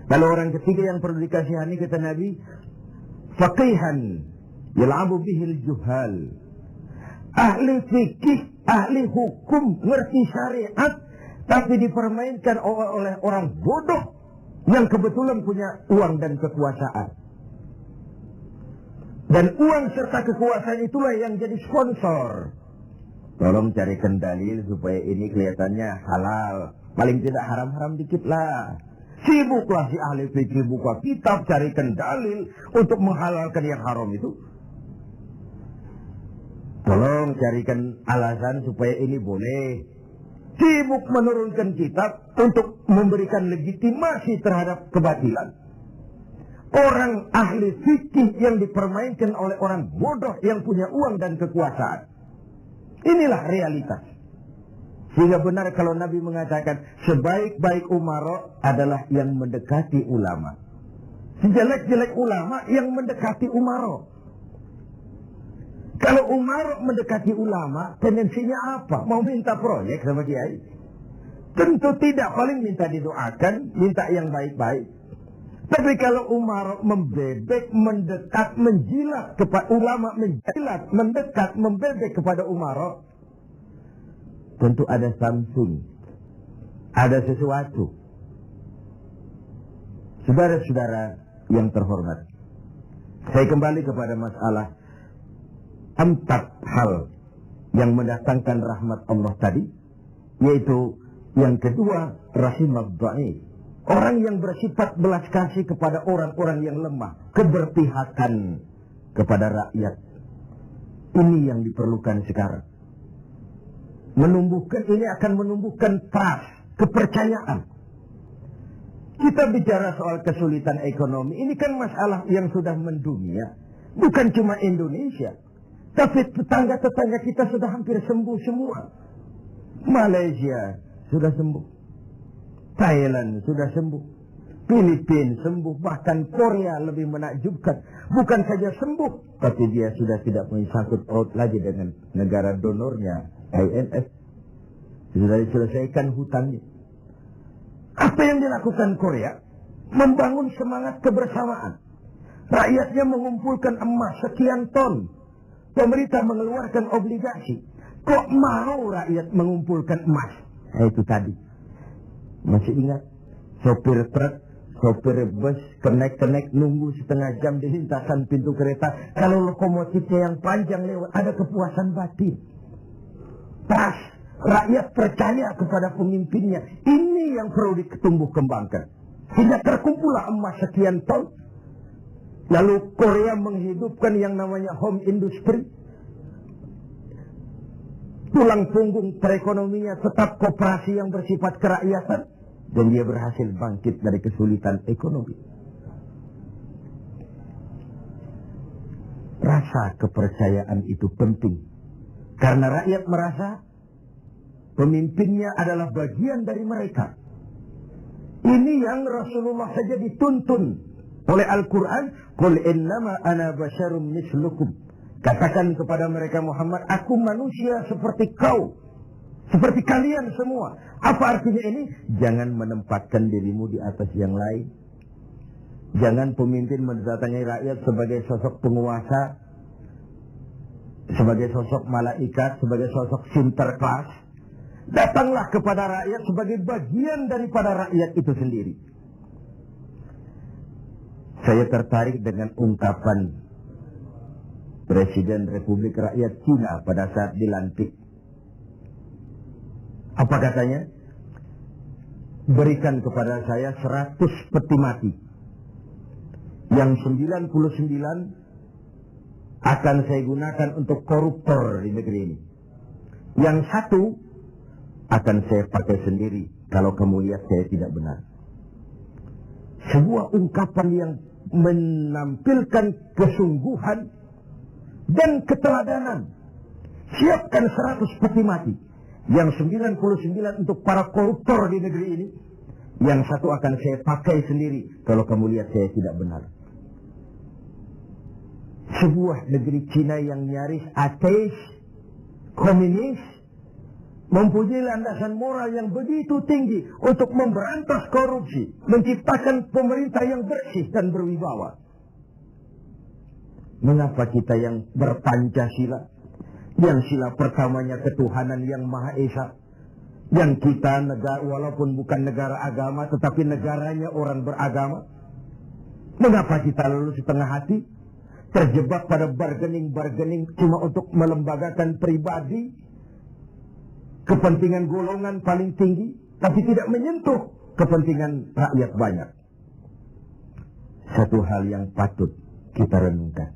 Lalu orang ketiga yang perlu dikasihani kata Nabi, faqihan yal'abu bihil juhal, ahli fikih, ahli hukum, ngerti syariat, tapi dipermainkan oleh orang bodoh yang kebetulan punya uang dan kekuasaan. Dan uang serta kekuasaan itulah yang jadi sponsor. Tolong carikan dalil supaya ini kelihatannya halal. Paling tidak haram-haram dikit lah. Sibuklah si ahli fikih buka kitab, carikan dalil untuk menghalalkan yang haram itu. Tolong carikan alasan supaya ini boleh. Sibuk menurunkan kitab untuk memberikan legitimasi terhadap kebatilan. Orang ahli fikih yang dipermainkan oleh orang bodoh yang punya uang dan kekuasaan. Inilah realitas. Sehingga benar kalau Nabi mengatakan sebaik-baik umara adalah yang mendekati ulama. Sejelek-jelek ulama yang mendekati umara. Kalau umar mendekati ulama, tendensinya apa? Mau minta proyek sama kiai? Tentu tidak, paling minta didoakan, minta yang baik-baik. Tapi kalau Umaro membebek, mendekat, menjilat kepada ulama, menjilat, mendekat, membebek kepada Umaro, tentu ada something, ada sesuatu. Saudara-saudara yang terhormat, saya kembali kepada masalah 4 hal yang mendatangkan rahmat Allah tadi, yaitu yang kedua, rahimad dhaif. Orang yang bersifat belas kasih kepada orang-orang yang lemah, keberpihakan kepada rakyat. Ini yang diperlukan sekarang. Ini akan menumbuhkan trust, kepercayaan. Kita bicara soal kesulitan ekonomi, ini kan masalah yang sudah mendunia. Bukan cuma Indonesia, tapi tetangga-tetangga kita sudah hampir sembuh semua. Malaysia sudah sembuh, Thailand sudah sembuh, Filipina sembuh, bahkan Korea lebih menakjubkan. Bukan saja sembuh, tapi dia sudah tidak sangkut paut lagi dengan negara donornya, IMF. Sudah diselesaikan hutangnya. Apa yang dilakukan Korea? Membangun semangat kebersamaan. Rakyatnya mengumpulkan emas sekian ton. Pemerintah mengeluarkan obligasi. Kok mau rakyat mengumpulkan emas? Itu tadi. Masih ingat? Sopir truk, sopir bus, kenek-kenek nunggu setengah jam di lintasan pintu kereta. Kalau lokomotifnya yang panjang lewat, ada kepuasan batin. Pas. Rakyat percaya kepada pemimpinnya. Ini yang perlu ditumbuh kembangkan. Sehingga terkumpullah emas sekian ton. Lalu Korea menghidupkan yang namanya home industry. Tulang punggung perekonomiannya tetap koperasi yang bersifat kerakyatan. Dan dia berhasil bangkit dari kesulitan ekonomi. Rasa kepercayaan itu penting. Karena rakyat merasa pemimpinnya adalah bagian dari mereka. Ini yang Rasulullah saja dituntun oleh Al-Quran. Qul innama ana basyarum mislukum. Katakan kepada mereka Muhammad, aku manusia seperti kau. Seperti kalian semua. Apa artinya ini? Jangan menempatkan dirimu di atas yang lain. Jangan pemimpin mendatangi rakyat sebagai sosok penguasa, sebagai sosok malaikat, sebagai sosok sinterklas. Datanglah kepada rakyat sebagai bagian daripada rakyat itu sendiri. Saya tertarik dengan ungkapan Presiden Republik Rakyat Cina pada saat dilantik. Apa katanya? Berikan kepada saya 100 peti mati. Yang 99 akan saya gunakan untuk koruptor di negeri ini. Yang 1 akan saya pakai sendiri kalau kamu lihat saya tidak benar. Sebuah ungkapan yang menampilkan kesungguhan dan keteladanan. Siapkan 100 peti mati. Yang 99 untuk para koruptor di negeri ini. Yang 1 akan saya pakai sendiri kalau kamu lihat saya tidak benar. Sebuah negeri Cina yang nyaris ateis, komunis, mempunyai landasan moral yang begitu tinggi untuk memberantas korupsi, menciptakan pemerintah yang bersih dan berwibawa. Mengapa kita yang berpancasila, yang sila pertamanya ketuhanan yang Maha Esa, yang kita walaupun bukan negara agama tetapi negaranya orang beragama, mengapa kita lalu setengah hati terjebak pada bargaining cuma untuk melembagakan pribadi, kepentingan golongan paling tinggi, tapi tidak menyentuh kepentingan rakyat banyak. Satu hal yang patut kita renungkan.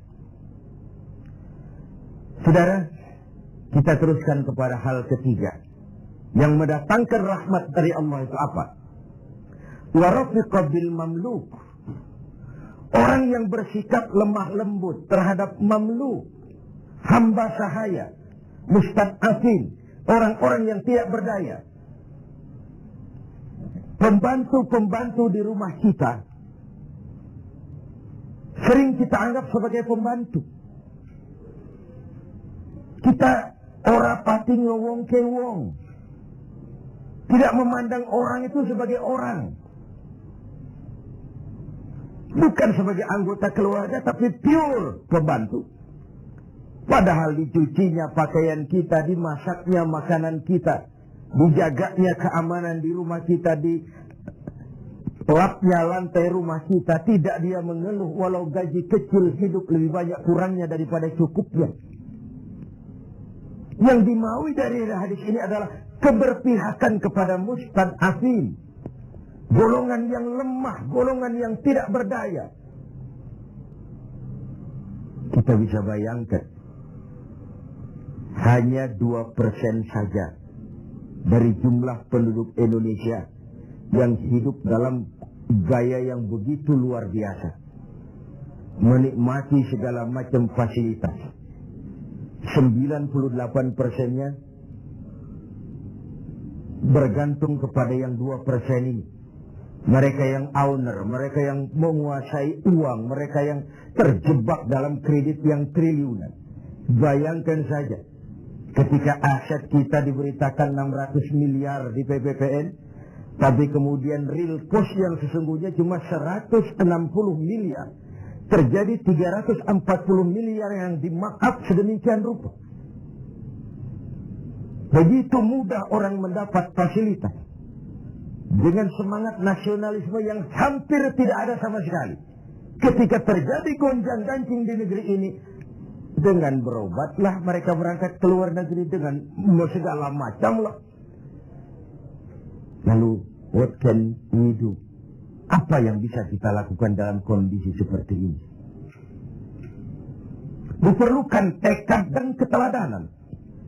Saudara, kita teruskan kepada hal ketiga. Yang mendatangkan rahmat dari Allah itu apa? Wa rafiqa bil mamluk. Orang yang bersikap lemah lembut terhadap mamluk, hamba sahaya, mustad'afin, orang-orang yang tidak berdaya. Pembantu-pembantu di rumah kita sering kita anggap sebagai pembantu. Kita ora pati ngowong ke wong. Tidak memandang orang itu sebagai orang. Bukan sebagai anggota keluarga, tapi pure pembantu. Padahal dicucinya pakaian kita, dimasaknya makanan kita, dijaganya keamanan di rumah kita, di lapnya lantai rumah kita. Tidak dia mengeluh walau gaji kecil, hidup lebih banyak kurangnya daripada cukupnya. Yang dimaui dari hadis ini adalah keberpihakan kepada mustad'afin, golongan yang lemah, golongan yang tidak berdaya. Kita bisa bayangkan, hanya 2% saja dari jumlah penduduk Indonesia yang hidup dalam gaya yang begitu luar biasa, menikmati segala macam fasilitas. 98%-nya bergantung kepada yang 2% ini. Mereka yang owner, mereka yang menguasai uang, mereka yang terjebak dalam kredit yang triliunan. Bayangkan saja, ketika aset kita diberitakan 600 miliar di PPPN, tapi kemudian real cost yang sesungguhnya cuma 160 miliar. Terjadi 340 miliar yang di-markup sedemikian rupa. Begitu mudah orang mendapat fasilitas dengan semangat nasionalisme yang hampir tidak ada sama sekali. Ketika terjadi gonjang-ganjing di negeri ini, dengan berobatlah mereka berangkat ke luar negeri dengan segala macam lah. Lalu, what can we do? Apa yang bisa kita lakukan dalam kondisi seperti ini? Diperlukan tekad dan keteladanan.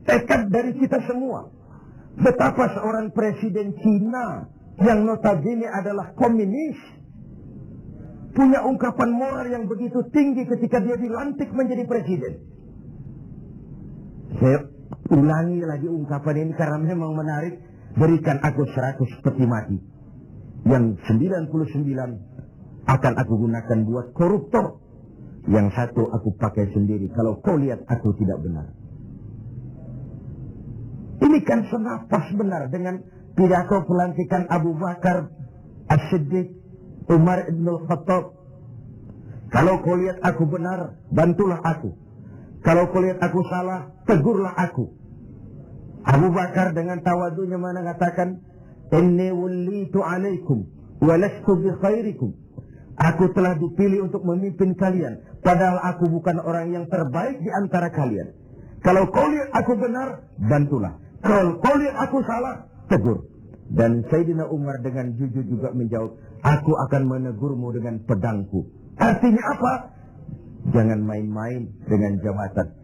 Tekad dari kita semua. Betapa seorang presiden Cina yang notabene adalah komunis punya ungkapan moral yang begitu tinggi ketika dia dilantik menjadi presiden. Saya ulangi lagi ungkapan ini karena memang menarik. Berikan aku 100 peti mati, yang 99 akan aku gunakan buat koruptor, yang satu aku pakai sendiri kalau kau lihat aku tidak benar. Ini kan senapas benar dengan pidato pelantikan Abu Bakar As-Siddiq, Umar Ibn Khattab. Kalau kau lihat aku benar, bantulah aku. Kalau kau lihat aku salah, tegurlah aku. Abu Bakar dengan tawadunya mengatakan, inni wulitu alaikum walastu bi khairikum. Aku telah dipilih untuk memimpin kalian, padahal aku bukan orang yang terbaik di antara kalian. Kalau kau lihat aku benar, bantulah. Kalau kau lihat aku salah, tegur. Dan Sayyidina Umar dengan jujur juga menjawab, aku akan menegurmu dengan pedangku. Artinya apa? Jangan main-main dengan jabatan.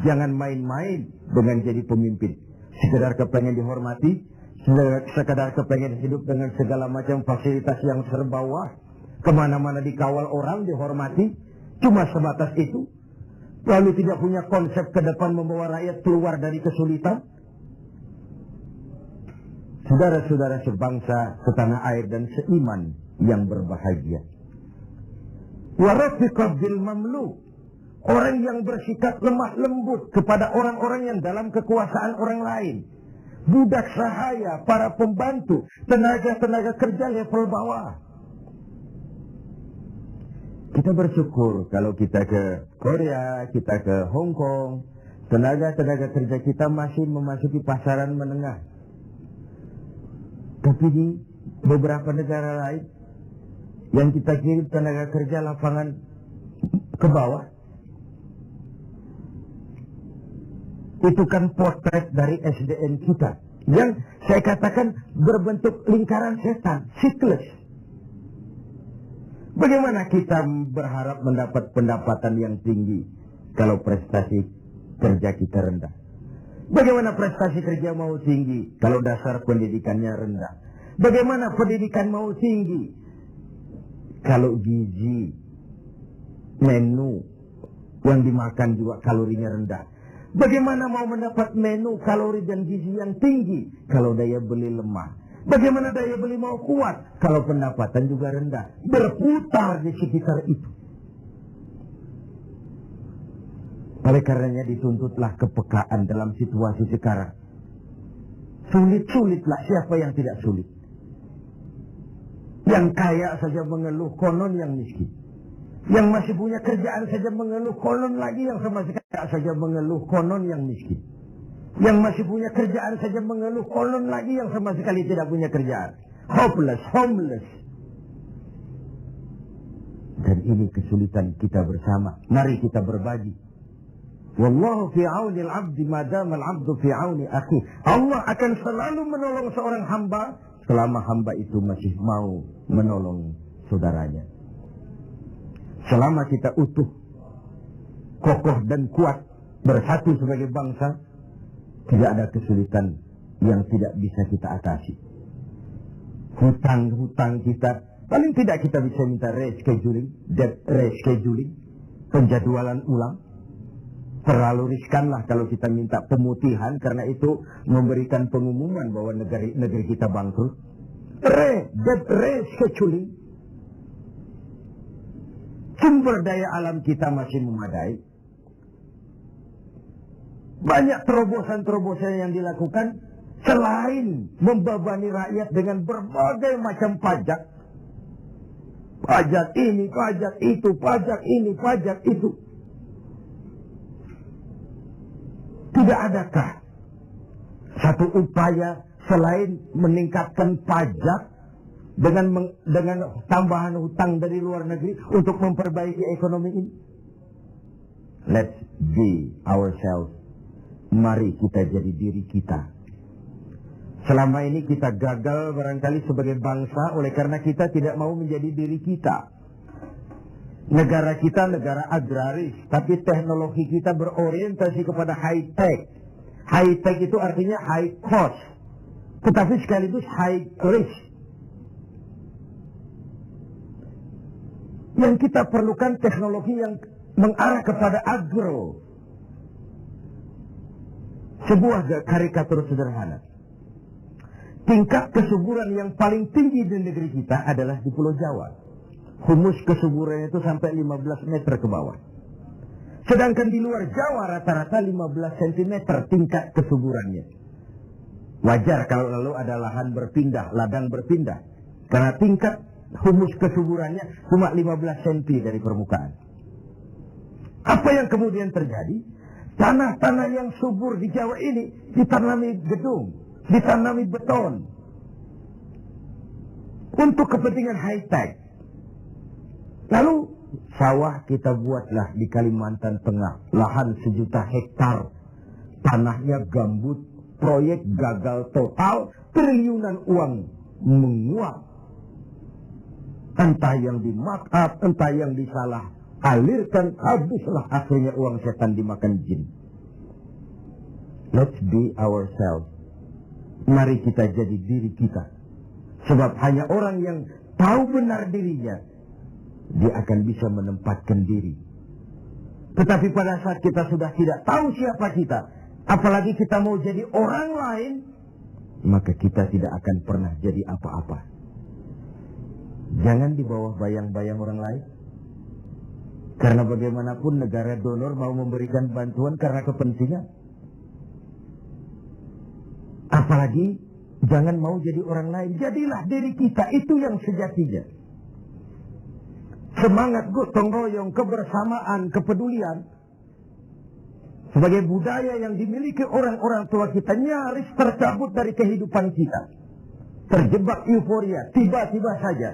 Jangan main-main dengan jadi pemimpin. Sekedar kepengen dihormati, sekedar kepengen hidup dengan segala macam fasilitas yang serba wah, kemana-mana dikawal orang, dihormati, cuma sebatas itu. Lalu tidak punya konsep ke depan membawa rakyat keluar dari kesulitan. Saudara-saudara sebangsa, setanah air dan seiman yang berbahagia. Warafiqah bil mamluk. Orang yang bersikap lemah lembut kepada orang-orang yang dalam kekuasaan orang lain. Budak sahaya, para pembantu, tenaga-tenaga kerja level bawah. Kita bersyukur kalau kita ke Korea, kita ke Hong Kong, tenaga-tenaga kerja kita masih memasuki pasaran menengah. Tapi di beberapa negara lain, yang kita kirim tenaga kerja lapangan ke bawah, itu kan potret dari SDM kita yang saya katakan berbentuk lingkaran setan, siklus. Bagaimana kita berharap mendapat pendapatan yang tinggi kalau prestasi kerja kita rendah? Bagaimana prestasi kerja mau tinggi kalau dasar pendidikannya rendah? Bagaimana pendidikan mau tinggi kalau gizi menu yang dimakan juga kalorinya rendah? Bagaimana mau mendapat menu kalori dan gizi yang tinggi kalau daya beli lemah? Bagaimana daya beli mau kuat kalau pendapatan juga rendah? Berputar di sekitar itu. Oleh karenanya dituntutlah kepekaan dalam situasi sekarang. Sulit-sulitlah, siapa yang tidak sulit? Yang kaya saja mengeluh, konon yang miskin. Yang masih punya kerjaan saja mengeluh, konon lagi yang sama sekali saja mengeluh, konon yang miskin. Yang masih punya kerjaan saja mengeluh, konon lagi yang sama sekali tidak punya kerjaan. Hopeless, homeless. Dan ini kesulitan kita bersama. Mari kita berbagi. Wallahu fi auni al-'abdi madama al-'abdu fi auni akhi. Allah akan selalu menolong seorang hamba selama hamba itu masih mau menolong saudaranya. Selama kita utuh, kokoh dan kuat, bersatu sebagai bangsa, tidak ada kesulitan yang tidak bisa kita atasi. Hutang-hutang kita, paling tidak kita bisa minta rescheduling, debt rescheduling, penjadwalan ulang. Terlalu riskanlah kalau kita minta pemutihan, karena itu memberikan pengumuman bahwa negeri kita bangkrut. Debt rescheduling. Sumber daya alam kita masih memadai. Banyak terobosan-terobosan yang dilakukan selain membebani rakyat dengan berbagai macam pajak. Pajak ini, pajak itu, pajak ini, pajak itu. Tidak adakah satu upaya selain meningkatkan pajak dengan tambahan hutang dari luar negeri untuk memperbaiki ekonomi ini? Let's be ourselves. Mari kita jadi diri kita. Selama ini kita gagal barangkali sebagai bangsa oleh karena kita tidak mau menjadi diri kita. Negara kita negara agraris, tapi teknologi kita berorientasi kepada high tech. High tech itu artinya high cost, tetapi sekaligus high risk. Yang kita perlukan teknologi yang mengarah kepada agro. Sebuah karikatur sederhana. Tingkat kesuburan yang paling tinggi di negeri kita adalah di Pulau Jawa. Humus kesuburannya itu sampai 15 meter ke bawah. Sedangkan di luar Jawa rata-rata 15 cm tingkat kesuburannya. Wajar kalau lalu ada lahan berpindah, ladang berpindah. Karena tingkat humus kesuburannya cuma 15 cm dari permukaan. Apa yang kemudian terjadi? Tanah-tanah yang subur di Jawa ini ditanami gedung, ditanami beton. Untuk kepentingan high-tech. Lalu sawah kita buatlah di Kalimantan Tengah. Lahan 1 juta hektar. Tanahnya gambut. Proyek gagal total. Triliunan uang menguap. Entah yang di mark up, entah yang disalah alirkan, habislah akhirnya uang setan dimakan jin. Let's be ourselves. Mari kita jadi diri kita. Sebab hanya orang yang tahu benar dirinya, dia akan bisa menempatkan diri. Tetapi pada saat kita sudah tidak tahu siapa kita, apalagi kita mau jadi orang lain, maka kita tidak akan pernah jadi apa-apa. Jangan di bawah bayang-bayang orang lain. Karena bagaimanapun negara donor mau memberikan bantuan karena kepentingan. Apalagi jangan mau jadi orang lain. Jadilah diri kita, itu yang sejatinya. Semangat gotong royong, kebersamaan, kepedulian sebagai budaya yang dimiliki orang-orang tua kita nyaris tercabut dari kehidupan kita. Terjebak euforia, tiba-tiba saja.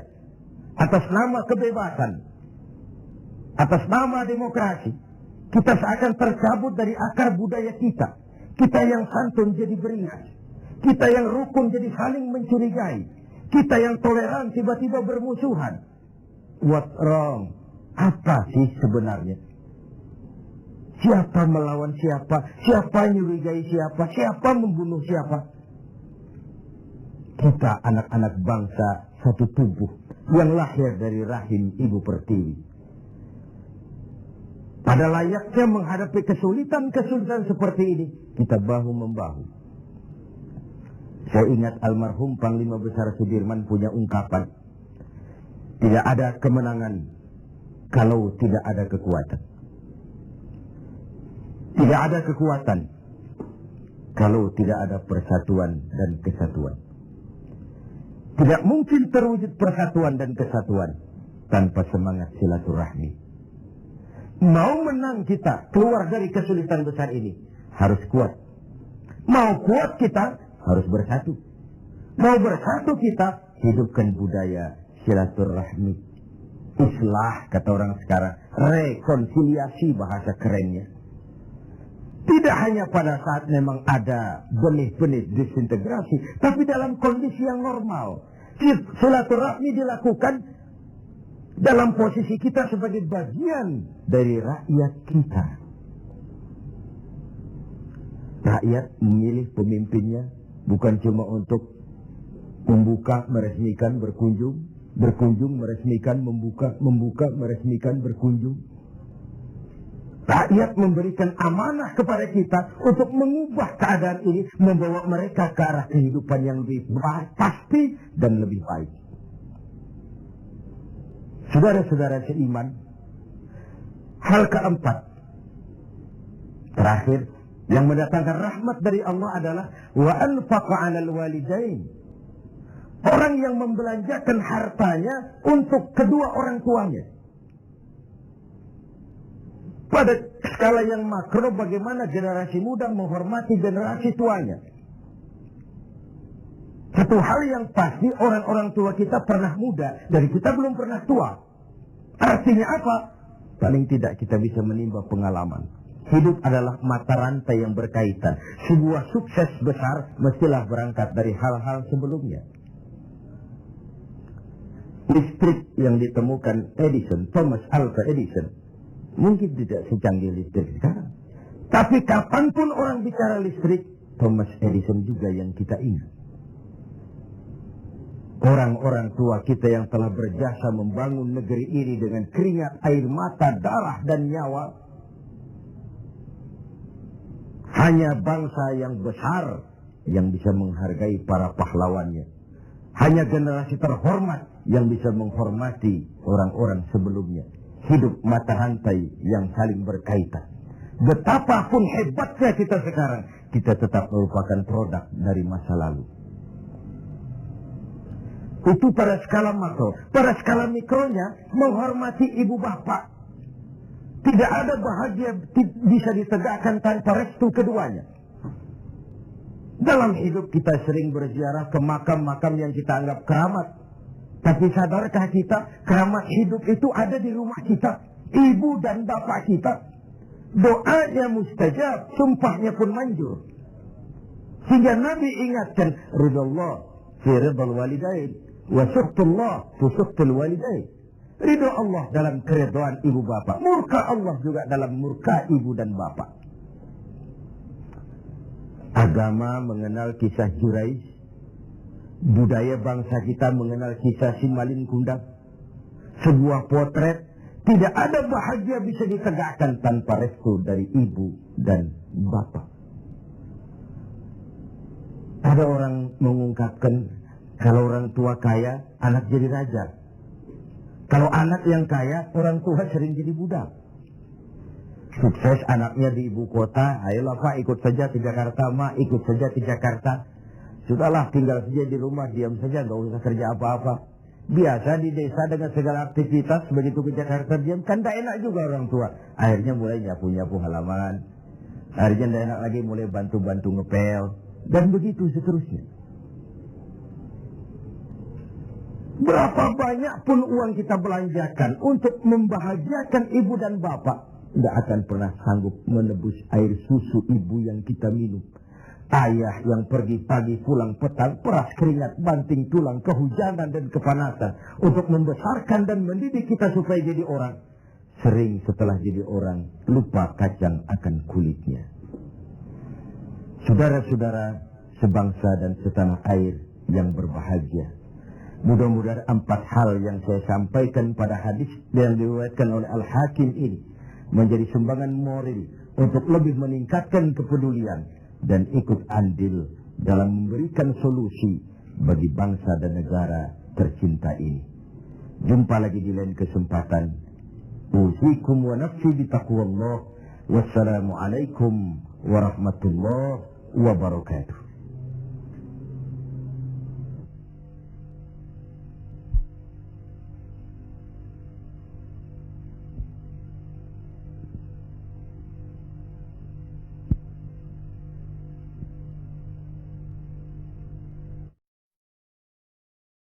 Atas nama kebebasan, atas nama demokrasi, kita seakan tercabut dari akar budaya kita. Kita yang santun jadi beringas. Kita yang rukun jadi saling mencurigai. Kita yang toleran tiba-tiba bermusuhan. What wrong? Apa sih sebenarnya? Siapa melawan siapa? Siapa nyurigai siapa? Siapa membunuh siapa? Kita anak-anak bangsa satu tubuh yang lahir dari rahim Ibu Pertiwi. Pada layaknya menghadapi kesulitan-kesulitan seperti ini, kita bahu-membahu. Saya ingat almarhum Panglima Besar Sudirman punya ungkapan, tidak ada kemenangan kalau tidak ada kekuatan. Tidak ada kekuatan kalau tidak ada persatuan dan kesatuan. Tidak mungkin terwujud persatuan dan kesatuan tanpa semangat silaturahmi. Mau menang kita keluar dari kesulitan besar ini, harus kuat. Mau kuat kita, harus bersatu. Mau bersatu kita, hidupkan budaya silaturahmi. Islah, kata orang sekarang. Rekonsiliasi, bahasa kerennya. Tidak hanya pada saat memang ada benih-benih disintegrasi, tapi dalam kondisi yang normal. Silaturahmi dilakukan dalam posisi kita sebagai bagian dari rakyat kita. Rakyat memilih pemimpinnya bukan cuma untuk membuka, meresmikan, berkunjung, meresmikan, membuka, meresmikan, berkunjung. Rakyat memberikan amanah kepada kita untuk mengubah keadaan ini, membawa mereka ke arah kehidupan yang lebih pasti dan lebih baik. Saudara-saudara seiman, hal keempat, terakhir, yang mendatangkan rahmat dari Allah adalah wa anfaqa 'alal walidain. Orang yang membelanjakan hartanya untuk kedua orang tuanya. Pada skala yang makro, bagaimana generasi muda menghormati generasi tuanya. Satu hal yang pasti, orang-orang tua kita pernah muda, dan kita belum pernah tua. Artinya apa? Paling tidak kita bisa menimba pengalaman. Hidup adalah mata rantai yang berkaitan. Sebuah sukses besar mestilah berangkat dari hal-hal sebelumnya. Listrik yang ditemukan Thomas Alva Edison, mungkin tidak secanggih listrik sekarang. Tapi kapanpun orang bicara listrik, Thomas Edison juga yang kita ingat. Orang-orang tua kita yang telah berjasa membangun negeri ini dengan keringat, air mata, darah, dan nyawa. Hanya bangsa yang besar yang bisa menghargai para pahlawannya. Hanya generasi terhormat yang bisa menghormati orang-orang sebelumnya. Hidup mata rantai yang saling berkaitan. Betapapun hebatnya kita sekarang, kita tetap merupakan produk dari masa lalu. Itu pada skala makro. Pada skala mikronya, menghormati ibu bapak. Tidak ada bahagia bisa ditegakkan tanpa restu keduanya. Dalam hidup kita sering berziarah ke makam-makam yang kita anggap keramat. Tapi sadarkah kita, keramat hidup itu ada di rumah kita. Ibu dan bapak kita. Doanya mustajab, sumpahnya pun manjur. Sehingga Nabi ingatkan, ridallah fi ridal walidain, wa suhtullah fi suhtul walidain. Ridho Allah dalam keridhaan ibu bapak. Murka Allah juga dalam murka ibu dan bapak. Agama mengenal kisah Juraij. Budaya bangsa kita mengenal kisah Simalin Kundang. Sebuah potret. Tidak ada bahagia bisa ditegakkan tanpa restu dari ibu dan bapak. Ada orang mengungkapkan, kalau orang tua kaya, anak jadi raja. Kalau anak yang kaya, orang tua sering jadi budak. Sukses anaknya di ibu kota, ayolah Pak ikut saja ke Jakarta, Ma ikut saja ke Jakarta. Sudahlah tinggal saja di rumah, diam saja, gak usah kerja apa-apa. Biasa di desa dengan segala aktivitas, begitu ke Jakarta diam, kan gak enak juga orang tua. Akhirnya mulai nyapu-nyapu halaman. Akhirnya gak enak lagi, mulai bantu-bantu ngepel. Dan begitu seterusnya. Berapa banyak pun uang kita belanjakan untuk membahagiakan ibu dan bapak, tidak akan pernah sanggup menebus air susu ibu yang kita minum. Ayah yang pergi pagi pulang petang, peras keringat, banting tulang, kehujanan dan kepanasan untuk membesarkan dan mendidik kita supaya jadi orang. Sering setelah jadi orang, lupa kacang akan kulitnya. Saudara-saudara sebangsa dan setanah air yang berbahagia. Mudah-mudahan 4 hal yang saya sampaikan pada hadis yang diriwayatkan oleh Al-Hakim ini menjadi sumbangan moral untuk lebih meningkatkan kepedulian dan ikut andil dalam memberikan solusi bagi bangsa dan negara tercinta ini. Jumpa lagi di lain kesempatan. Usikum wa nafsi bitaqwallah. Wassalamualaikum warahmatullahi wabarakatuh.